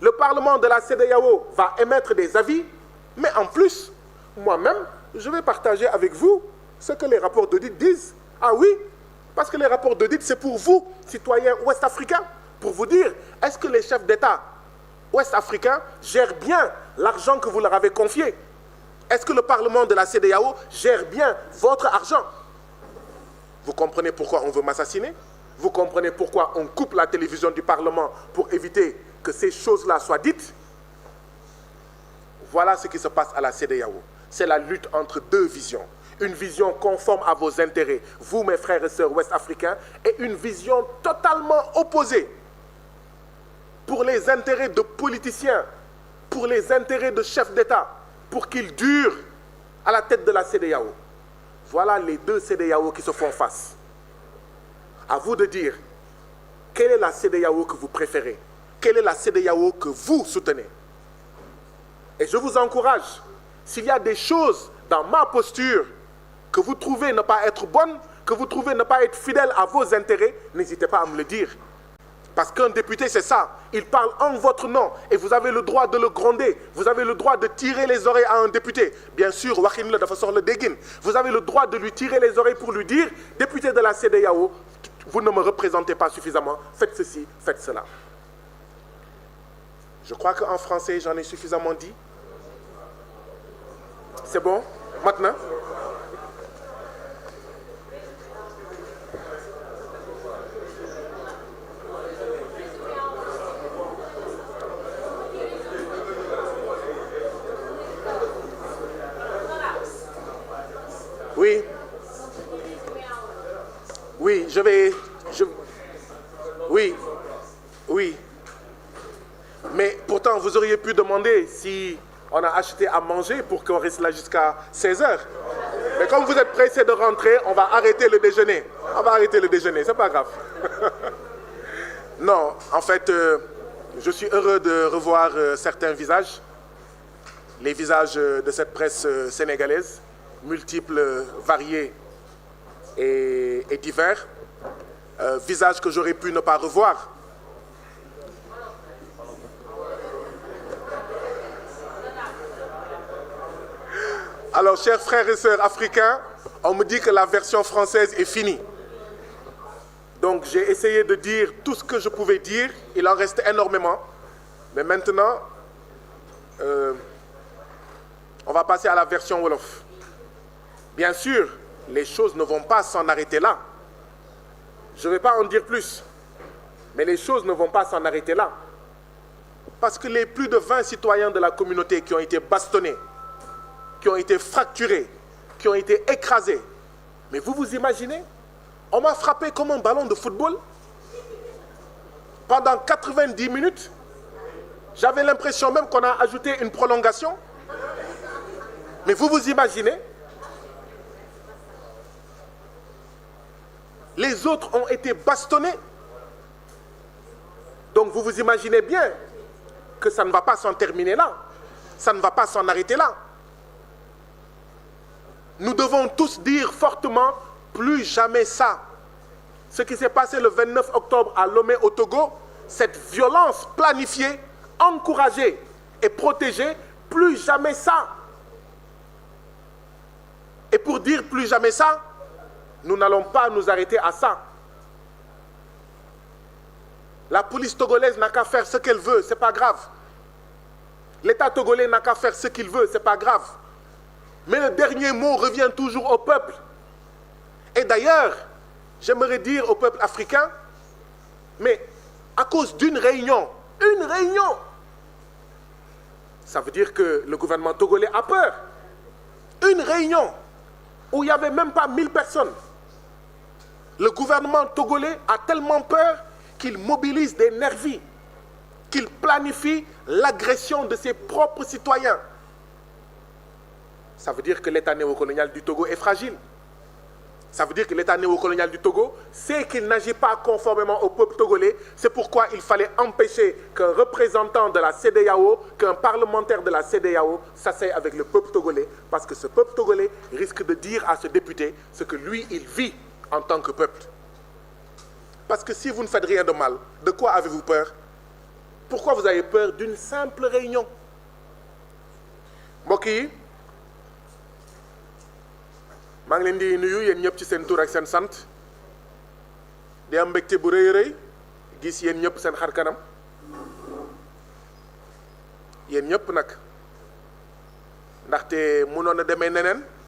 Le Parlement de la CEDEAO va émettre des avis. Mais en plus, moi-même, je vais partager avec vous ce que les rapports d'audit disent. Ah oui, parce que les rapports d'audit, c'est pour vous, citoyens ouest-africains, pour vous dire, est-ce que les chefs d'État ouest-africains gèrent bien l'argent que vous leur avez confié? Est-ce que le Parlement de la CEDEAO gère bien votre argent? Vous comprenez pourquoi on veut m'assassiner? Vous comprenez pourquoi on coupe la télévision du Parlement pour éviter que ces choses-là soient dites? Voilà ce qui se passe à la CEDEAO. C'est la lutte entre deux visions. Une vision conforme à vos intérêts, vous, mes frères et sœurs ouest-africains, et une vision totalement opposée pour les intérêts de politiciens, pour les intérêts de chefs d'État, pour qu'ils durent à la tête de la CEDEAO. Voilà les deux CEDEAO qui se font face. À vous de dire, quelle est la CEDEAO que vous préférez? Quelle est la CEDEAO que vous soutenez? Et je vous encourage, s'il y a des choses dans ma posture que vous trouvez ne pas être bonnes, que vous trouvez ne pas être fidèles à vos intérêts, n'hésitez pas à me le dire. Parce qu'un député, c'est ça. Il parle en votre nom et vous avez le droit de le gronder. Vous avez le droit de tirer les oreilles à un député. Bien sûr, vous avez le droit de lui tirer les oreilles pour lui dire, député de la CEDEAO, vous ne me représentez pas suffisamment, faites ceci, faites cela. Je crois qu'en français, j'en ai suffisamment dit. C'est bon? Maintenant? Oui. Oui, oui. Mais pourtant, vous auriez pu demander si on a acheté à manger pour qu'on reste là jusqu'à 16 h. Mais comme vous êtes pressé de rentrer, on va arrêter le déjeuner. On va arrêter le déjeuner, c'est pas grave. Non, en fait, je suis heureux de revoir certains visages. Les visages de cette presse sénégalaise, multiples, variés et divers. Visages que j'aurais pu ne pas revoir. Alors, chers frères et sœurs africains, on me dit que la version française est finie. Donc, j'ai essayé de dire tout ce que je pouvais dire. Il en reste énormément. Mais maintenant, on va passer à la version Wolof. Bien sûr, les choses ne vont pas s'en arrêter là. Je ne vais pas en dire plus. Mais les choses ne vont pas s'en arrêter là. Parce que les plus de 20 citoyens de la communauté qui ont été bastonnés, qui ont été fracturés, qui ont été écrasés. Mais vous vous imaginez? On m'a frappé comme un ballon de football. Pendant 90 minutes, j'avais l'impression même qu'on a ajouté une prolongation. Mais vous vous imaginez? Les autres ont été bastonnés. Donc vous vous imaginez bien que ça ne va pas s'en terminer là. Ça ne va pas s'en arrêter là. Nous devons tous dire fortement, plus jamais ça. Ce qui s'est passé le 29 octobre à Lomé au Togo, cette violence planifiée, encouragée et protégée, plus jamais ça. Et pour dire plus jamais ça, nous n'allons pas nous arrêter à ça. La police togolaise n'a qu'à faire ce qu'elle veut, c'est pas grave. L'État togolais n'a qu'à faire ce qu'il veut, c'est pas grave. Mais le dernier mot revient toujours au peuple. Et d'ailleurs, j'aimerais dire au peuple africain, mais à cause d'une réunion, ça veut dire que le gouvernement togolais a peur. Une réunion où il n'y avait même pas 1000 personnes. Le gouvernement togolais a tellement peur qu'il mobilise des nervis, qu'il planifie l'agression de ses propres citoyens. Ça veut dire que l'État néocolonial du Togo est fragile. Ça veut dire que l'État néocolonial du Togo sait qu'il n'agit pas conformément au peuple togolais. C'est pourquoi il fallait empêcher qu'un représentant de la CEDEAO, qu'un parlementaire de la CEDEAO s'asseye avec le peuple togolais, parce que ce peuple togolais risque de dire à ce député ce que lui, il vit en tant que peuple. Parce que si vous ne faites rien de mal, de quoi avez-vous peur? Pourquoi vous avez peur d'une simple réunion? mbokk yi maa ngi leen di nuyu yéen ñëpp ci seen tur ak seen sant di am mbégte bu rëy rëy gis yéen ñëpp seen xar kanam yéen ñëpp nag ndaxte mënoon a demee neneen